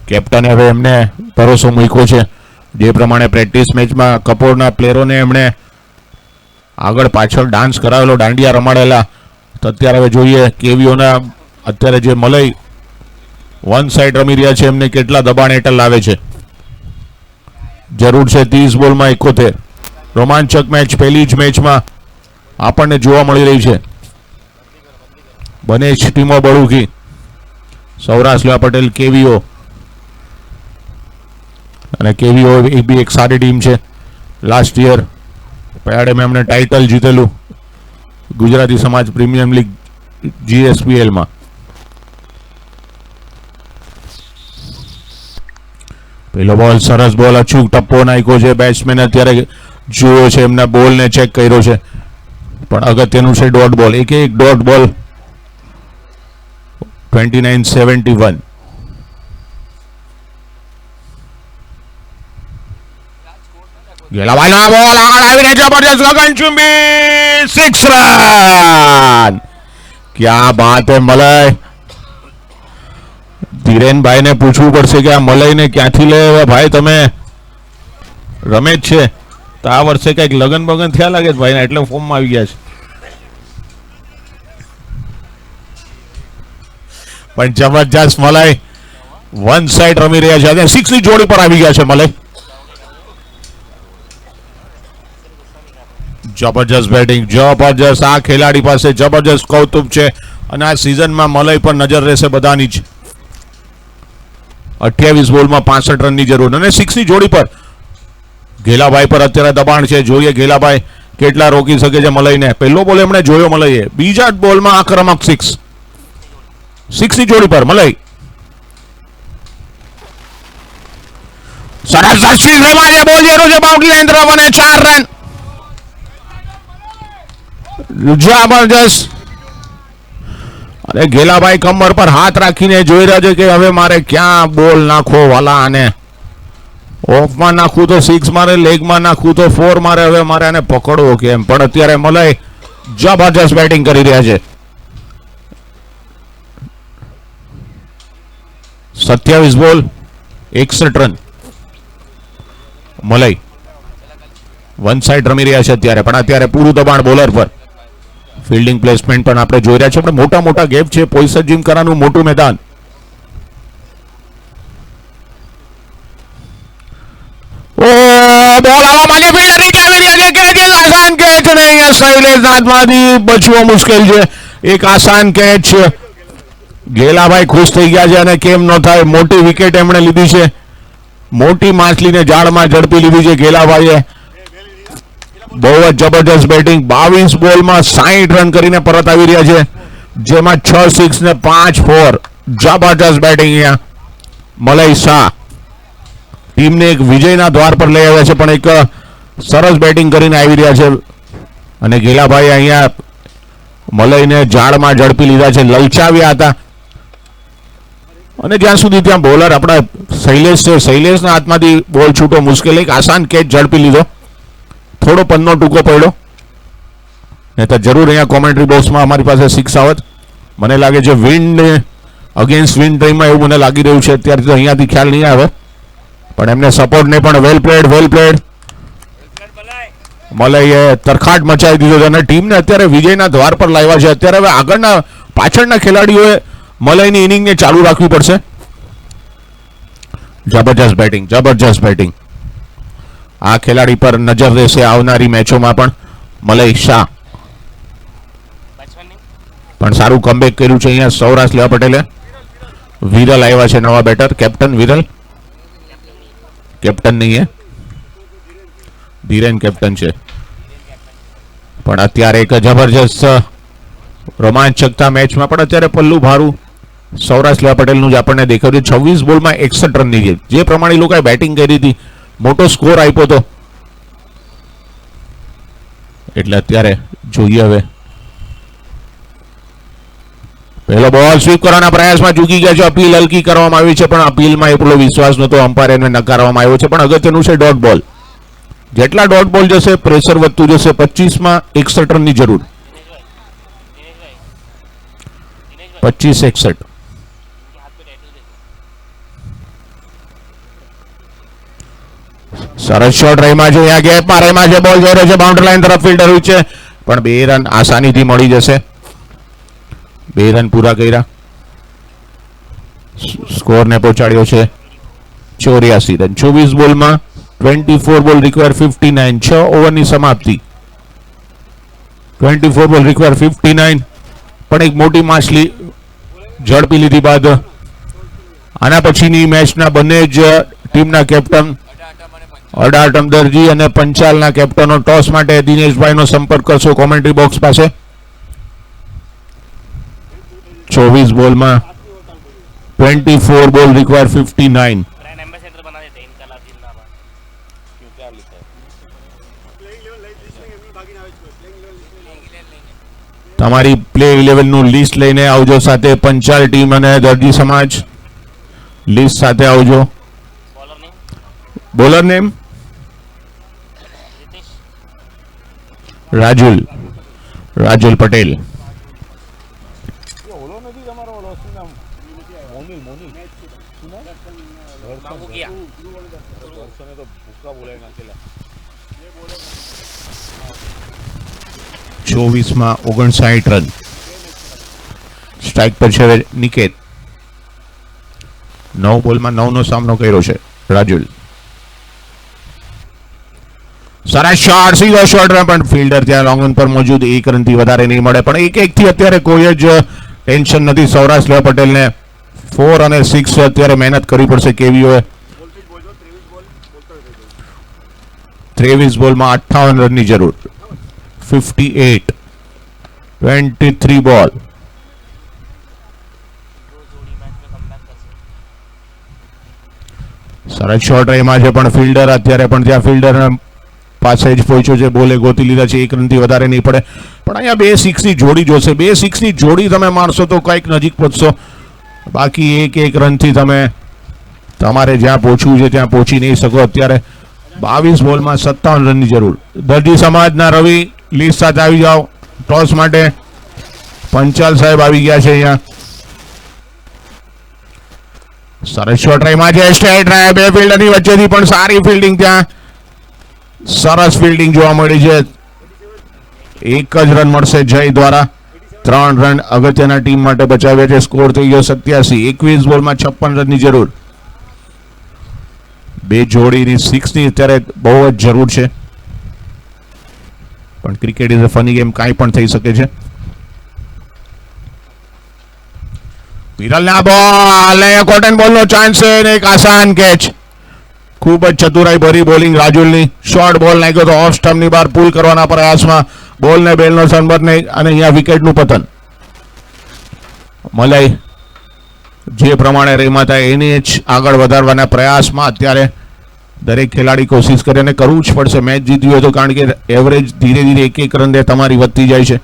કેપ્ટને હવે એમને ભરોસો મૂક્યો છે. જે પ્રમાણે પ્રેક્ટિસ મેચમાં કપોળના પ્લેયરોને એમણે આગળ પાછળ ડાન્સ કરાવેલો, દાંડિયા રમાડેલા, તો અત્યારે હવે જોઈએ કેવીઓના અત્યારે જે મલય વન સાઈડ રમી રહ્યા છે એમને કેટલા દબાણ હેઠળ લાવે છે. જરૂર છે 30 બોલમાં 71. રોમાંચક મેચ પહેલી જ મેચમાં આપણને જોવા મળી રહી છે. બને જ ટીમો બળુકી. સૌરાષ્ટ્ર લેવા પટેલ, કેવીઓ અને કેવીઓ એ બી એક સારી ટીમ છે. લાસ્ટ યર પયાડે એમણે ટાઇટલ જીતેલું ગુજરાતી સમાજ પ્રીમિયમ લીગ GSPL માં. પેલો બોલ સરસ બોલ, અચૂક ટપ્પો નાખ્યો છે. બેટ્સમેન અત્યારે જોયો છે એમના બોલને ચેક કર્યો છે પણ અગત્યનું છે ડોટ બોલ. એક ડોટ બોલ. 29-71. ગેલાભાઈનો બોલ આગળ આવીને જબરજસ્ત ગગનચુંબી 6 રન. ક્યાં બાત હે મલય. ધીરેનભાઈને પૂછવું પડશે કે આ મલયને ક્યાંથી લે ભાઈ. તમે રમે જ છે તો આ વર્ષે કઈક લગન બગન થયા લાગે છે ભાઈને, એટલે ફોર્મમાં આવી ગયા છે. પણ જબરજસ્ત મલય વન સાઈડ રમી રહ્યા છે અને 6 ની જોડી પર આવી ગયા છે મલય. જબરજસ્ત બેટિંગ, જબરજસ્ત. આ ખેલાડી પાસે જબરજસ્ત કૌતુક છે અને આ સિઝનમાં મલય પર નજર રહેશે બધાની જ. 28 બોલમાં 65 રનની જરૂર અને 6 ની જોડી પર ગેલાભાઈ પર અત્યારે દબાણ છે. જોઈએ ગેલાભાઈ કેટલા રોકી શકે છે મલયને. પહેલો બોલ એમણે જોયો મલયે, બીજા જ બોલમાં આક્રમક 6 ની જોડી પર મલય. સરસ દર્શિત રમાજે બોલ જેરો છે બાઉન્ડ્રી લાઈન તરફ અને 4 રન. જબરજસ્ત. અને ગેલાભાઈ કમર પર હાથ રાખીને જોઈ રહ્યા છે કે હવે મારે ક્યાં બોલ નાખવો વાલા. અને ઓફમાં નાખવું તો 6 મારે, લેગમાં નાખવું તો 4 મારે. હવે મારે આને પકડવો કેમ. પણ અત્યારે મલય જબરજસ્ત બેટિંગ કરી રહ્યા છે. 27 બોલ 61 રન. મલય વન સાઈડ રમી રહ્યા છે અત્યારે, પણ અત્યારે પૂરું દબાણ બોલર પર. ફિલ્ડિંગ પ્લેસમેન્ટ પણ આપણે જોઈ રહ્યા છીએ. આપણે મોટા મોટા ગેપ છે. પોઈસર જીમખાનાનું મોટું મેદાન. ઓ બોલ આવા માટે ફિલ્ડર રીચ આવી રહ્યા છે. કેચ આસાન કેચ અને અહીંયા શૈલેષ નાથમાંથી બચવો મુશ્કેલ છે. એક આસાન કેચ. ગેલાભાઈ ખુશ થઈ ગયા છે અને કેમ ન થાય. મોટી વિકેટ એમણે લીધી છે. મોટી માછલીને જાળમાં ઝડપી લીધી છે ગેલાભાઈએ. બહુ જ જબરજસ્ત બેટિંગ. 22 બોલમાં 60 રન કરીને પરત આવી રહ્યા છે, જેમાં 6 6 ને 5 4. જબરજસ્ત બેટિંગ અહીંયા મલય શાહ. ટીમને એક વિજયના દ્વાર પર લઈ આવ્યા છે, પણ એક સરસ બેટિંગ કરીને આવી રહ્યા છે અને ગેલાભાઈ અહીંયા મલયને ઝાડમાં ઝડપી લીધા છે, લલચાવ્યા હતા અને જ્યાં સુધી ત્યાં બોલર આપણા શૈલેષ છે, શૈલેષના હાથમાંથી બોલ છૂટો મુશ્કેલ, એક આસાન કેચ ઝડપી લીધો, થોડો પન્નો ટૂંકો પડ્યો, નહીં તો જરૂર અહીંયા કોમેન્ટ્રી બોક્સમાં અમારી પાસે 6 આવત. મને લાગે છે વિન્ડ અગેન્સ્ટ વિન્ડ ટાઈમમાં એવું મને લાગી રહ્યું છે અત્યારે, તો અહીંયાથી ખ્યાલ નહીં આવે, પણ એમને સપોર્ટને પણ વેલ પ્લેડ મલયે તરખાટ મચાવી દીધો છે અને ટીમને અત્યારે વિજયના દ્વાર પર લાવ્યા છે. અત્યારે હવે આગળના પાછળના ખેલાડીઓએ મલયની ઇનિંગને ચાલુ રાખવી પડશે. જબરજસ્ત બેટિંગ આ ખેલાડી પર નજર રહેશે આવનારી મેચોમાં પણ. મલય શાહ પણ સારું કમબેક કર્યું છે અહીંયા સૌરાષ્ટ્ર લેવા પટેલે. વિરલ આવ્યા છે નવા બેટર, કેપ્ટન વિરલ, કેપ્ટન નહીં, ધીરેન કેપ્ટન છે, પણ અત્યારે એક જબરજસ્ત રોમાંચકતા મેચમાં પણ અત્યારે પલ્લું ભારું સૌરાષ્ટ્ર લેવા પટેલનું જ આપણને દેખાયું છે. 26 બોલમાં 61 રનની જે પ્રમાણે લોકોએ બેટિંગ કરી હતી, મોટો સ્કોર આપ્યો હતો, એટલે અત્યારે જોઈએ હવે. પહેલો બોલ સ્વીપ કરવાના પ્રયાસમાં ચૂકી ગયા છે, અપીલ હલકી કરવામાં આવી છે, પણ અપીલમાં એટલો વિશ્વાસ નહોતો, અમ્પાયરને નકારવામાં આવ્યો છે. પણ અગત્યનું છે ડોટ બોલ, જેટલા ડોટ બોલ જશે પ્રેશર વધતું જશે. 25માં 61 રનની જરૂર, 25-61. સરસ શોટ રહીમાં છે, અહીંયા ગેપમાં રહીમાં છે, બોલ જઈ રહ્યો છે બાઉન્ડ્રી લાઈન તરફ, ફિલ્ડર છે, પણ 2 રન આસાનીથી મળી જશે. 2 રન પૂરા કર્યા, સ્કોરને પહોંચાડ્યો છે 84 રન. 24 બોલમાં 24 બોલ રિક્વાયર 59, 6 ઓવરની સમાપ્તિ. 24 બોલ રિક્વાયર 59, પણ એક મોટી માછલી ઝડપી લીધી બાદ આના પછીની મેચના બંને જ ટીમના કેપ્ટન અડાટમ દરજી અને પંચાલના કેપ્ટનો ટોસ માટે દિનેશભાઈનો સંપર્ક કરશો કોમેન્ટ્રી બોક્સ પાસે. 24 બોલમાં 24 બોલ રિક્વાયર 59.
ब्रांड एम्बेसडर बना देते हैं इनका लाभ जिंदाबाद.
क्यों क्या लिखा है?
તમારી પ્લે 11 નું લિસ્ટ લઈને આવજો, સાથે પંચાલ ટીમ અને દરજી સમાજ લિસ્ટ સાથે આવજો.
बॉलर नहीं
બોલર નેમ
रितेश
રાજુલ પટેલ.
ये ओलो नदी हमारा ओलो उसका नाम मोनिल सुना
मांगू किया
दर्शन ने तो भूखा बोलेगा अकेला.
24માં 59 રન. સ્ટ્રાઇક પર છે નિકેત. 9 બોલમાં 9 નો સામનો કર્યો છે રાજુલ. સરસ શોટ, સીધો શોટ, પણ ફિલ્ડર ત્યાં લોંગ ઓન પર મોજૂદ, 1 રનથી વધારે નહીં મળે. પણ 1-1 થી અત્યારે કોઈ જ ટેન્શન નથી સૌરાષ્ટ્ર લેવા પટેલને. 4 અને 6 અત્યારે મહેનત કરવી પડશે કેવીઓએ. 23 બોલમાં 58 રનની જરૂર. 58, 23 બોલ.
दो जोड़ी मैच में कमबैक कर सकते.
સરસ શોટ રહીમાં છે, પણ ફિલ્ડર અત્યારે પણ ત્યાં ફિલ્ડર પાસે જ પહોંચ્યો છે, બોલે ગોતી લીધા છે, 1 રનથી વધારે નહીં પડે. પણ અહીંયા 2 6ની જોડી જોશે, 2 6ની જોડી તમે મારશો તો કંઈક નજીક પહોંચશો, બાકી 1 રનથી તમે તમારે જ્યાં પહોંચવું છે ત્યાં પહોંચી નહીં શકો. અત્યારે 22 બોલમાં 57 રનની જરૂર. દરજી સમાજના રવિ લિસ્ટ સાથે આવી જાઓ ટોસ માટે. પંચાલ સાહેબ આવી ગયા છે અહીંયા. સરસ શોટ રહીમાં છે, સ્ટ્રેટ ડ્રાઈવ, 2 ફિલ્ડરની વચ્ચેથી પણ સારી ફિલ્ડિંગ, ત્યાં સરસ ફિલ્ડિંગ જોવા મળી છે. 1 જ રન મળશે જય દ્વારા. 3 રન અગત્યના ટીમ માટે બચાવ્યા છે. સ્કોર થઈ ગયો 87. 21 બોલમાં 56 રનની જરૂર. 2 જોડીની 6ની અત્યારે બહુ જ જરૂર છે, પણ cricket is a funny game, કાંઈ પણ થઈ શકે છે. વિરલના બોલ, કોટન બોલનો ચાન્સ છે અને એક આસાન કેચ. ખૂબ જ ચતુરાઈ ભરી બોલિંગ રાજુલની. શોર્ટ બોલ નાખ્યો તો ઓફ સ્ટમ્પની બહાર પુલ કરવાના પ્રયાસમાં બોલને બેલનો સનબર્ન નહીં અને અહીંયા વિકેટનું પતન. મલય જે પ્રમાણે રમ્યા હતા એને જ આગળ વધારવાના પ્રયાસમાં અત્યારે દરેક ખેલાડી કોશિશ કરે અને કરવું જ પડશે મેચ જીતવી હોય તો, કારણ કે એવરેજ ધીરે ધીરે એક રન તમારી વધતી જાય છે.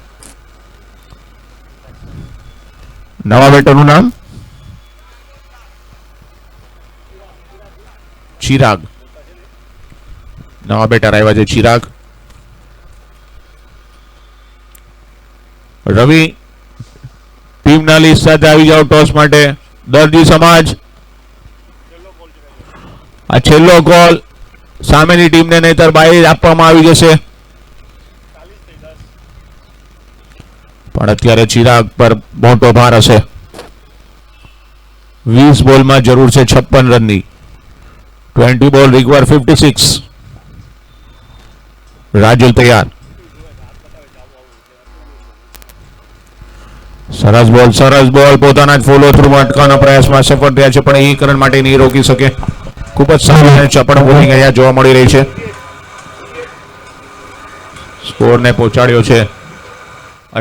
નવા બેટરનું નામ ચિરાગ. નવા બેટર આવ્યા છે ચિરાગ. રવિ ટીમના લિસ્ટ સાથે આવી જાઓ ટોસ માટે. દરજી સમાજ આ છેલ્લો ગોલ સામેની ટીમને નહીતર બાય આપવામાં આવી જશે, પણ અત્યારે ચિરાગ પર મોટો ભાર હશે. 20 બોલમાં જરૂર છે 56 રનની. 20 બોલ રિક્વાયર 56. રાજુલ તૈયાર. સરસ બોલ પોતાના જ ફોલો થ્રુ અટકાવવાના પ્રયાસમાં સફળ થયા છે, પણ એક રન માટે નહીં રોકી શકે. ખૂબ જ સારી અને ચપળ બોલિંગ અહીંયા જોવા મળી રહી છે. સ્કોરને પહોંચાડ્યો છે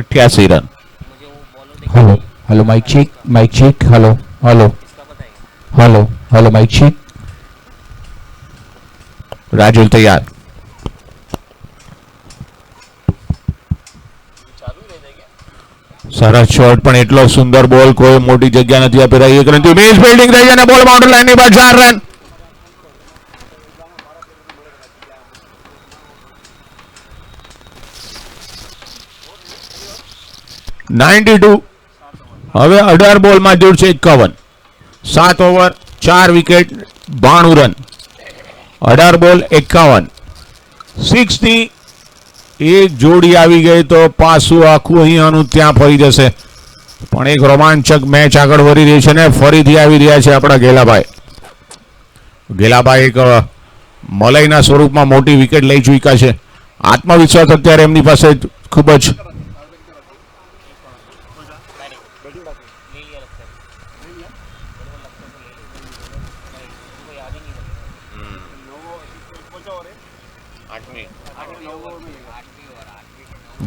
88 run.
Hello hello mic check hello hello hello hello mic check.
Rajul તૈયાર. સરસ શોટ, પણ એટલો સુંદર બોલ, કોઈ મોટી જગ્યા નથી આપી રહી. એક રનથી બેઝ ફિલ્ડિંગ થઈ અને બોલ બાઉન્ડરી લાઈનની બહાર 4 રન. હવે 18 બોલમાં જરૂર છે 51. 7 ઓવર 4 વિકેટ 92 રન. 18 બોલ 51. 6 ની એક જોડી આવી ગઈ તો પાછું આખું અહીંયાનું ત્યાં ફરી જશે, પણ એક રોમાંચક મેચ આગળ વધી રહી છે ને ફરીથી આવી રહ્યા છે આપણા ગેલાભાઈ. એક મલાઈના સ્વરૂપમાં મોટી વિકેટ લઈ ચૂક્યા છે. આત્મવિશ્વાસ અત્યારે એમની પાસે ખૂબ જ.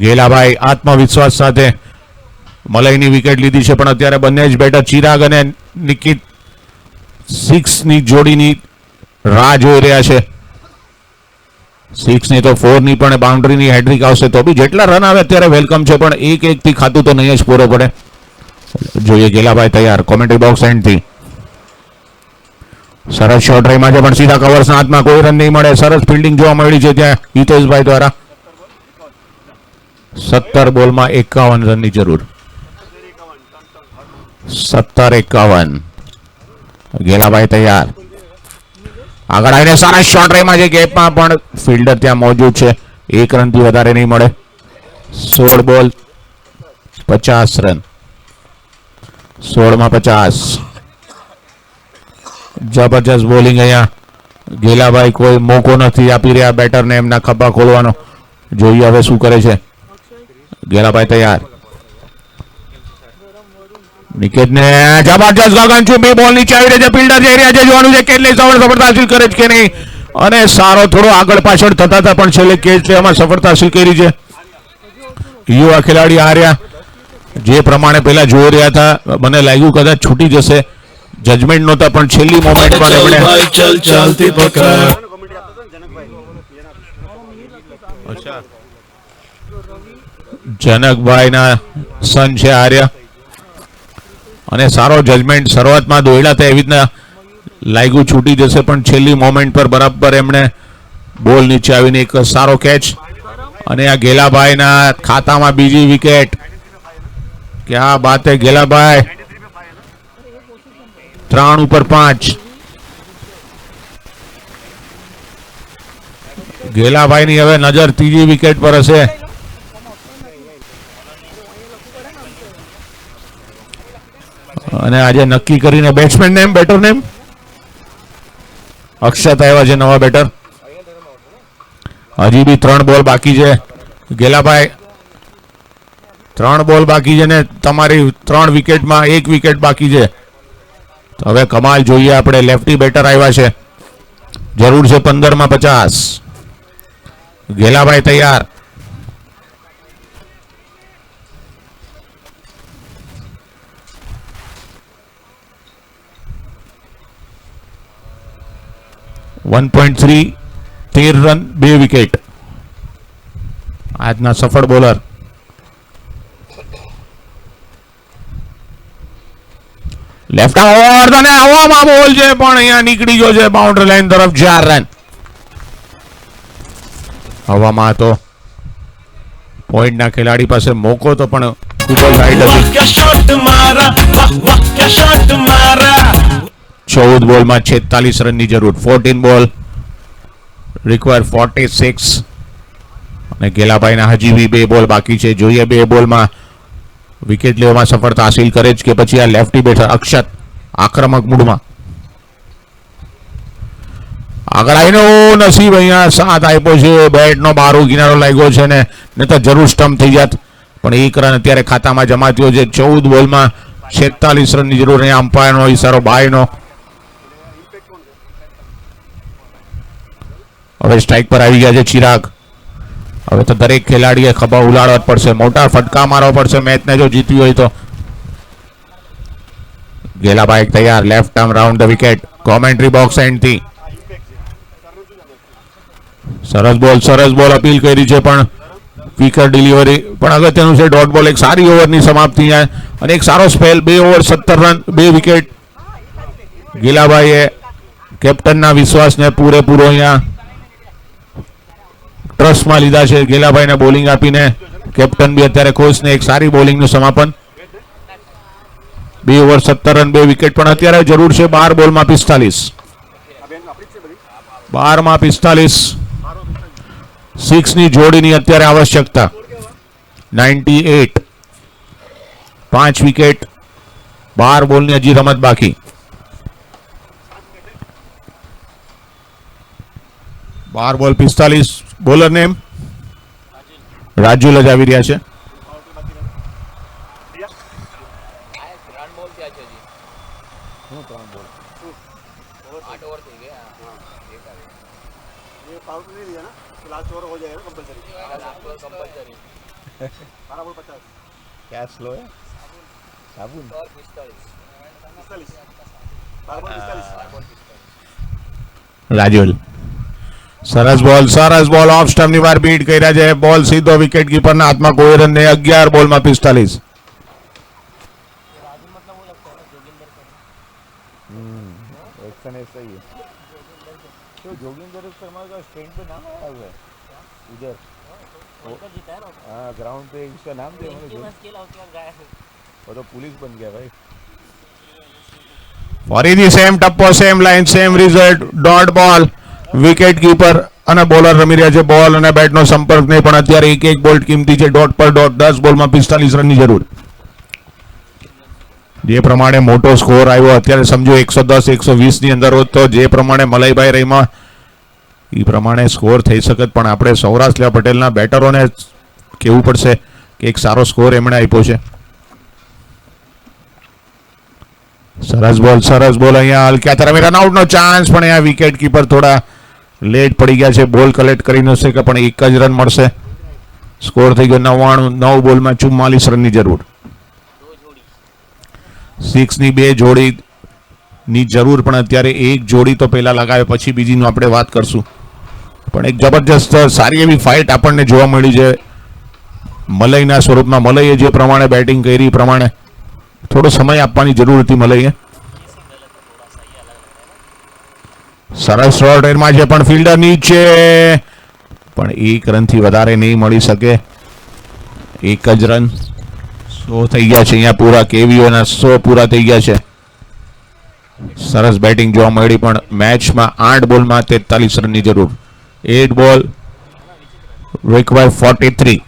ગેલાભાઈ આત્મવિશ્વાસ સાથે મલાઈની વિકેટ લીધી છે, પણ અત્યારે બંને જ બેટર ચિરાગ અને નિકિત 6 ની જોડીની રાહ જોઈ રહ્યા છે. 6 ની તો 4 ની પણ બાઉન્ડ્રીની હેડ્રિક આવશે તો બી જેટલા રન આવે અત્યારે વેલકમ છે, પણ એક થી ખાતું તો નહીં જ પૂરો પડે. જોઈએ ગેલાભાઈ તૈયાર. કોમેન્ટ્રી બોક્સ એન્ડથી સરસ શોટ રહીમાં છે, પણ સીધા કવર્સના હાથમાં કોઈ રન નહીં મળે. સરસ ફિલ્ડિંગ જોવા મળી છે ત્યાં હિતેશભાઈ દ્વારા. 17 બોલમાં 51 રનની જરૂર. 17-51. ગેલાભાઈ તૈયાર. આગળ આવીને સારા શોટ રહીમાં છે ગેપમાં, પણ ફિલ્ડર ત્યાં મોજૂદ છે. 1 રનથી વધારે નહીં મળે. 16 બોલ 50 રન. 16 માં 50. જબરજસ્ત બોલિંગ અહીંયા. ગેલાભાઈ કોઈ મોકો નથી આપી રહ્યા બેટરને એમના ખભા ખોલવાનો. જોઈએ હવે શું કરે છે. ગેલાભાઈ તૈયાર. નિકેતને જબરજસ્ત ગગનચુંબી બોલ નીચે આવી રહી છે. ફિલ્ડર જઈ રહ્યા છે, જોવાનું છે કેટલી સફળતા હાંસિલ કરે છે કે નહીં. અને સારો થોડો આગળ પાછળ થતા હતા, પણ છેલ્લે કેચ લેવામાં સફળતા હાંસિલ કરી છે. યુવા ખેલાડી હાર્યા. જે પ્રમાણે પેલા જોઈ રહ્યા હતા મને લાગ્યું કદાચ છૂટી જશે, જજમેન્ટ નહોતા, પણ છેલ્લી મોમેન્ટમાં એમણે જનકભાઈના સન છે હાર્યા, અને સારો જજમેન્ટ. શરૂઆતમાં દોડ્યા હતા એવી રીતના લાગ્યું છૂટી જશે, પણ છેલ્લી મોમેન્ટ પર બરાબર એમણે બોલ નીચે આવીને એક સારો કેચ, અને આ ગેલાભાઈના ખાતામાં બીજી વિકેટ. ક્યાં બાત હે ગેલાભાઈ. 3 ઉપર 5. ગેલાભાઈની હવે નજર ત્રીજી વિકેટ પર હશે. અને આજે નક્કી કરીને બેટ્સમેન નેમ, બેટર નેમ અક્ષત આવ્યા છે નવા બેટર. હજી બી 3 બોલ બાકી છે ગેલાભાઈ. 3 બોલ બાકી છે ને તમારી 3 વિકેટમાં 1 વિકેટ બાકી છે. તો હવે કમાલ જોઈએ આપણે. લેફ્ટી બેટર આવ્યા છે, જરૂર છે 15 માં 50. ગેલાભાઈ તૈયાર. 1.3 13 રન 2 વિકેટ. આજના સફળ બોલર. લેફ્ટ ઓવર અને હવામાં બોલ છે પણ અહીંયા નીકળી ગયો છે બાઉન્ડ્રી લાઈન તરફ. 4 રન હવામાં હતો. પોઈન્ટના ખેલાડી પાસે મોકો તો પણ ખૂબ જ વાઇડ
वाह
હતી.
क्या शॉट मारा वाह वाह क्या शॉट मारा
14 બોલમાં 46 રનની જરૂર. 14 બોલ રિક્વાયર 46 અને ગેલાભાઈના હજી બી 2 બોલ બાકી છે. જોઈએ 2 બોલમાં વિકેટ લેવામાં સફળતા હાસિલ કરે જ કે પછી આ લેફ્ટી બેટર અક્ષત આક્રમક મૂડમાં આગળ આવીને નસીબ અહીંયા સાથ આપ્યો છે. બેટનો બારો કિનારો લાગ્યો છે ને નહીં તો જરૂર સ્ટમ્પ થઈ જાત પણ 1 રન અત્યારે ખાતામાં જમા થયો છે. 14 બોલમાં 46 રનની જરૂર. અહીંયા અમ્પાયરનો ઈશારો બાયનો. હવે સ્ટ્રાઇક પર આવી ગયા છે ચિરાગ. હવે તો દરેક ખેલાડીએ ખભા ઉલાડવા જ પડશે. મોટા ફટકા મારવા પડશે મેચને જો જીતવી હોય તો. ગેલાભાઈ તૈયાર. Left arm round the wicket. Commentary box એન્ડથી સરસ બોલ અપીલ કરી છે પણ ક્વિકર ડિલિવરી પણ અગત્યનું છે. ડોટ બોલ. એક સારી ઓવરની સમાપ્તિ અને એક સારો સ્પેલ. 2 over 17 run 2 wicket. ગેલાભાઈએ કેપ્ટનના વિશ્વાસને પૂરેપૂરો અહીંયા ટ્રસ્ટમાં લીધા છે. ગેલાભાઈને બોલિંગ આપીને કેપ્ટન બી અત્યારે ખુશ ને એક સારી બોલિંગનું સમાપન. 2 ઓવર 17 રન 2 વિકેટ પણ અત્યારે જરૂર છે 12 બોલમાં 45. 12માં 45 6ની જોડીની અત્યારે આવશ્યકતા. 98 5 વિકેટ 12 બોલની હજી રમત બાકી. 12 બોલ 45. બોલર નેમ રાજુલ જ આવી રહ્યા છે.
ये पाउट नहीं दिया ना तो लास्ट ओवर हो जाएगा कंपलसरी. 12 बॉल 50.
क्या स्लो है साबुन
45. 12 बॉल 45.
રાજુલ સરસ બોલ ઓફ સ્ટમ્પની બહાર બીટ કર્યા છે. બોલ સીધો વિકેટ કીપરના હાથમાં. કોઈ રન નહીં. 11 બોલમાં 45.
एक्शन ऐसा ही है. तो जोगिंदर शर्मा का स्ट्रेंथ पे नाम आया हुआ है उधर. हाँ ग्राउंड पे इसका नाम दिया उन्होंने. वो तो पुलिस बन गया भाई.
ફરીથી સેમ ટપ્પો same line same result. Dot ball wicket keeper અને બોલર રમી રહ્યા છે. બોલ અને બેટનો સંપર્ક નહીં પણ અત્યારે એક બોલ કિંમતી છે. ડોટ પર ડોટ. 10 બોલમાં 45 રનની જરૂર. જે પ્રમાણે મોટો સ્કોર આવ્યો અત્યારે સમજો 110 120 ની અંદર હોત તો જે પ્રમાણે મલયભાઈ રહીમાં એ પ્રમાણે સ્કોર થઈ શકત પણ આપણે સૌરાષ્ટ્ર પટેલના બેટરોને કહેવું પડશે કે એક સારો સ્કોર એમણે આપ્યો છે. સરસ બોલ અહીંયા હલક્યા તરફ રનઆઉટનો ચાન્સ પણ અહીંયા વિકેટ કીપર થોડા લેટ પડી ગયા છે. બોલ કલેક્ટ કરી ન શકે પણ 1 જ રન મળશે. સ્કોર થઈ ગયો 99. 9 બોલમાં 44 રનની જરૂર. 6ની 2 જોડીની જરૂર પણ અત્યારે એક જોડી તો પહેલા લગાવે પછી બીજીનું આપણે વાત કરશું. પણ એક જબરજસ્ત સારી એવી ફાઇટ આપણને જોવા મળી છે મલયના સ્વરૂપમાં. મલયે જે પ્રમાણે બેટિંગ કરી પ્રમાણે થોડો સમય આપવાની જરૂર હતી મલયે. સરસ શોર્ટ એરમાં છે પણ ફિલ્ડર નીચે પણ 1 રનથી વધારે નહીં મળી શકે. 1 જ રન. 100 થઈ ગયા છે અહીંયા પૂરા. કેવીઓના 100 પૂરા થઈ ગયા છે. સરસ બેટિંગ જોવા મળી પણ મેચમાં 8 બોલમાં 43 રનની જરૂર. 8 બોલ રિક્વાયર 43.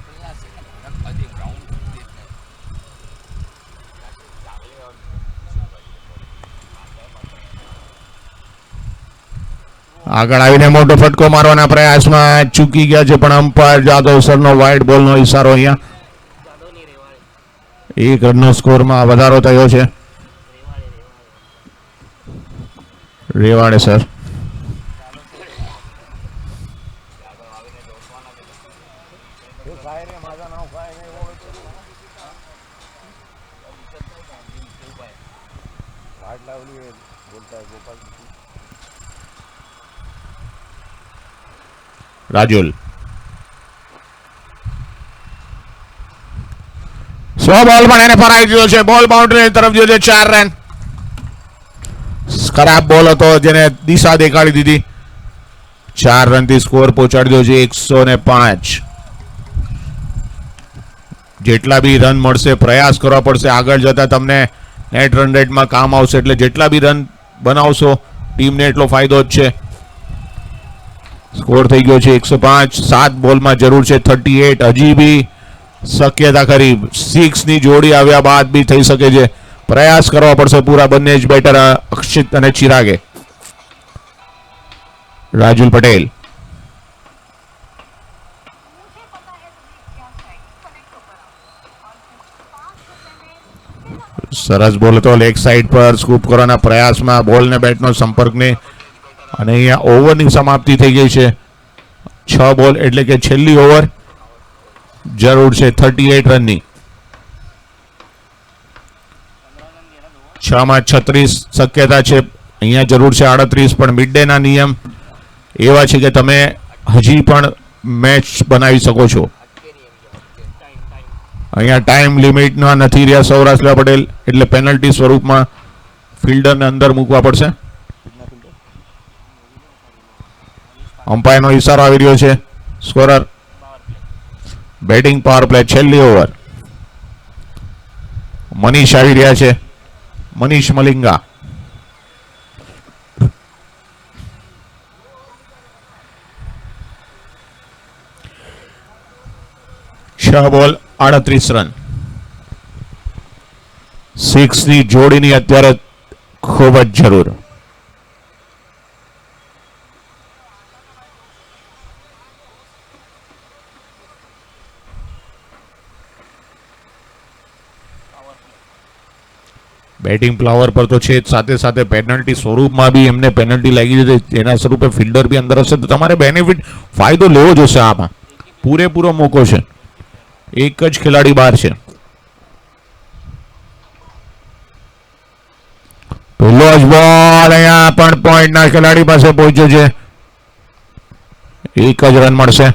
આગળ આવીને મોટો ફટકો મારવાના પ્રયાસમાં ચૂકી ગયા છે પણ અમ્પાયર જાદવ સરનો વાઇડ બોલનો ઈશારો અહીંયા. 1 રનનો સ્કોરમાં વધારો થયો છે. રેવાડે સર. રાજુલ 100 બોલ પણ એને ફરાઈ દીધો છે. બોલ બાઉન્ડ્રી તરફ ગયો છે. 4 રન. ખરાબ બોલ હતો જેને દિશા દેખાડી દીધી. 4 રનથી સ્કોર પહોંચાડી દો છે 105. જેટલા બી રન મળશે પ્રયાસ કરવા પડશે. આગળ જતા તમને નેટ રન રેટમાં કામ આવશે, એટલે જેટલા બી રન બનાવશો ટીમને એટલો ફાયદો જ છે. સ્કોર થઈ ગયો છે 105. 7 બોલમાં જરૂર છે 38. હજી બી શક્યતા ખરી 6 ની જોડી આવ્યા બાદ બી થઈ શકે છે. પ્રયાસ કરવા પડશે પૂરા બંને જ બેટર અક્ષિત અને ચિરાગે. રાજુલ પટેલ સરસ બોલ હતો. લેગ સાઈડ પર સ્કૂપ કરવાના પ્રયાસમાં બોલને બેટનો સંપર્ક નહીં, અને અહીંયા ઓવરની સમાપ્તિ થઈ ગઈ છે. 6 બોલ એટલે કે છેલ્લી ઓવર. જરૂર છે 38 રનની. 6 માં 36 શક્યતા છે. અહીંયા જરૂર છે 38, પણ મિડ ડે ના નિયમ એવા છે કે તમે હજી પણ મેચ બનાવી શકો છો. અહીંયા ટાઈમ લિમિટના નથી રહ્યા સૌરાષ્ટ્ર પટેલ, એટલે પેનલ્ટી સ્વરૂપમાં ફિલ્ડરને અંદર મૂકવા પડશે. અમ્પાયરનો ઇશારો આવી રહ્યો છે. સ્કોરર બેટિંગ પાવર પ્લે છેલ્લી ઓવર. મનીષ આવી રહ્યા છે. મનીષ મલિંગા. છ બોલ 38 રન. 6 ની જોડીની અત્યારે ખૂબ જ જરૂર. બેટિંગ ફ્લાવર પર તો છે જ, સાથે સાથે પેનલ્ટી સ્વરૂપમાં બી એમને પેનલ્ટી લાગી છે. તેના સ્વરૂપે ફિલ્ડર બી અંદર હશે તો તમારે બેનિફિટ ફાયદો લેવો જોશે. આમાં પૂરેપૂરો મોકો છે. એક જ ખેલાડી બહાર છે. પહેલો જ બોલ અહીંયા પણ પોઈન્ટના ખેલાડી પાસે પહોંચ્યો છે. એક જ રન મળશે.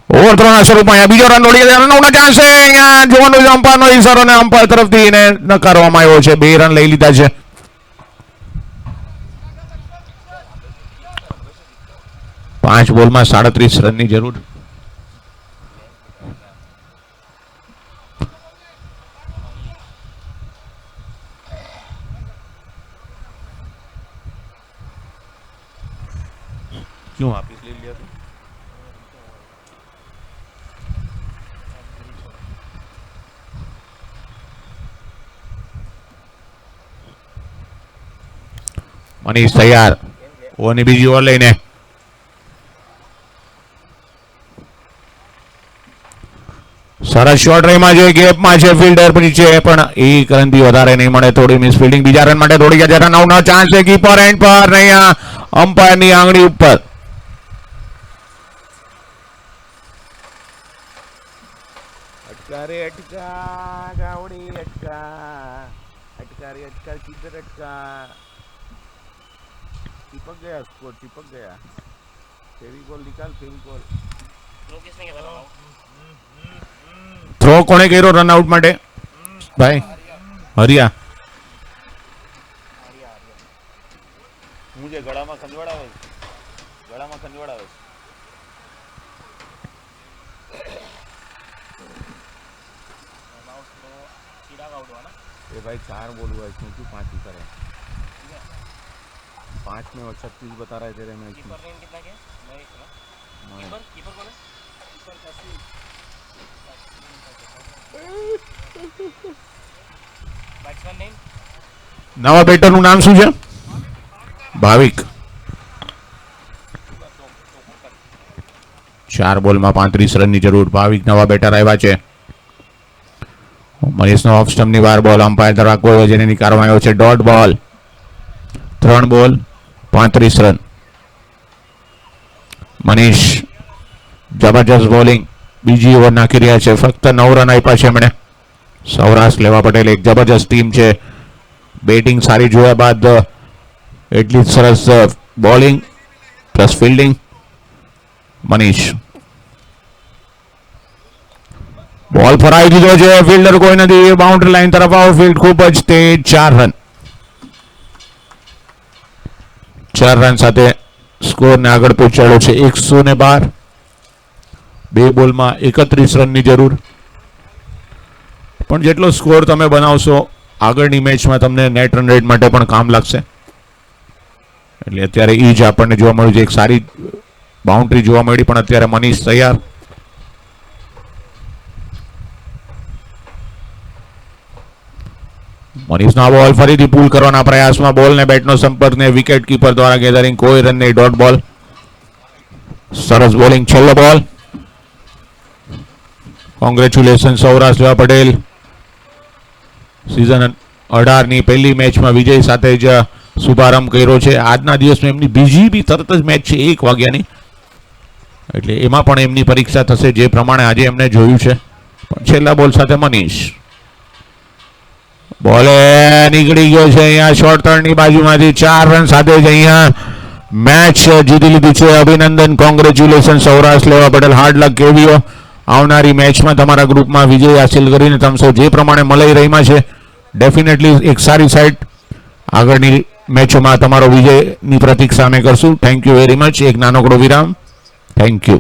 ઓવરથ્રોના સ્વરૂપમાં અહીંયા બીજો રન દોડી રનઆઉટના ચાન્સ છે. અહીંયા જોવાનું અમ્પાયરનો ઈશારો અને અમ્પાયર તરફથી એને નકારવામાં આવ્યો છે. 2 રન લઈ લીધા છે. પાંચ બોલમાં 37 રનની જરૂર. क्यों वापिस ले लिया तू? मनीष तैयार. ओनी बीजी ओवर लईने સરસ શોર્ટ રેમાં છે. ગેપમાં છે ફિલ્ડર નીચે, પણ એક રનથી વધારે નહીં મળે. થોડી મિસ ફિલ્ડિંગ. બીજા રન માટે દોડી ગયા છે. રનઆઉટનો ચાન્સ છે. કીપર એન્ડ પર નહીં, અમ્પાયરની આંગળી ઉપર.
अटका रे अटका गावड़ी अटका, अटका रे अटका किधर अटका. चिपक गया स्कोर, चिपक गया. फेविकोल निकाल, फेविकोल.
थ्रो किसने किया था?
થ્રો કોણે કર્યો રનઆઉટ માટે? ભાઈ હરિયા.
मुझे गळाમાં ખંજવાળાવે, ગળામાં ખંજવાળાવે. ये भाई 4 बोल हुआ इसमें, क्यों 5 विकेट है? 5 में और 36 बता रहे तेरे मैच में.
कीपर ने कितना किया? कीपर कीपर कौन है? कीपर काशी. Batsman name?
નવા બેટરનું નામ શું છે? ભાવિક. 4 બોલમાં 35 રનની જરૂર. ભાવિક નવા બેટર આવ્યા છે. મનીષનો ઓફ સ્ટમ્પની વાર બોલ અમ્પાયર દ્વારા કોઈ જેને નિકાળવામાં આવ્યો છે. ડોટ બોલ. 3 બોલ 35 રન. મનીષ જબરજસ્ત બોલિંગ. બીજી ઓવર નાખી રહ્યા છે. ફક્ત 9 રન આપ્યા છે એમણે. સૌરાષ્ટ્ર લેવા પટેલ એક જબરજસ્ત ટીમ છે. બેટિંગ સારી જોયા બાદ એટલી સરસ બોલિંગ પ્લસ ફિલ્ડિંગ. મનીષ બોલ ફરાઈ દીધો છે, ફિલ્ડર કોઈ નથી, બાઉન્ડ્રી લાઈન તરફ આવો ફિલ્ડ, ખૂબ જ તેજ, 4 રન. 4 રન સાથે સ્કોરને આગળ પહોંચાડ્યો છે 112. 2 બોલમાં 31 રનની જરૂર. પણ જેટલો સ્કોર તમે બનાવશો આગળની મેચમાં તમને નેટ રન રેટ માટે પણ કામ લાગશે. એટલે અત્યારે એ જ આપણને જોવા મળ્યું છે, એક સારી બાઉન્ડ્રી જોવા મળી, પણ અત્યારે મનીષ તૈયાર. મનીષનો બોલ ફરીથી પુલ કરવાના પ્રયાસમાં, બોલ ને બેટનો સંપર્ક ને વિકેટ કીપર દ્વારા ગેધરિંગ, કોઈ રન નહીં, ડોટ બોલ. સરસ બોલિંગ, છેલ્લો બોલ. કોંગ્રેચ્યુલેશન સૌરાષ્ટ્ર લેવા પટેલ, સિઝન 18ની પહેલી મેચમાં વિજય સાથે જ શુભારંભ કર્યો છે. આજના દિવસમાં એમની બીજી બી તરત જ મેચ છે 1 વાગ્યાની, એટલે એમાં પણ એમની પરીક્ષા થશે, જે પ્રમાણે આજે એમને જોયું છે. પણ છેલ્લા બોલ સાથે મનીષ, બોલે નીકળી ગયો છે અહીંયા શોર્ટ થર્ડની બાજુમાંથી, 4 રન સાથે જ અહીંયા મેચ જીતી લીધી છે. અભિનંદન, કોંગ્રેચ્યુલેશન સૌરાષ્ટ્ર લેવા પટેલ, હાર્ડ લક કેવીઓ. આવનારી મેચમાં તમારા ગ્રુપમાં વિજય હાસિલ કરીને તમે સૌ જે પ્રમાણે મલાઈ રહીમાં છે, ડેફિનેટલી એક સારી સાઇડ આગળની મેચોમાં તમારો વિજયની પ્રતીક્ષા અમે કરશું. Thank you very much. એક નાનકડો વિરામ. Thank you.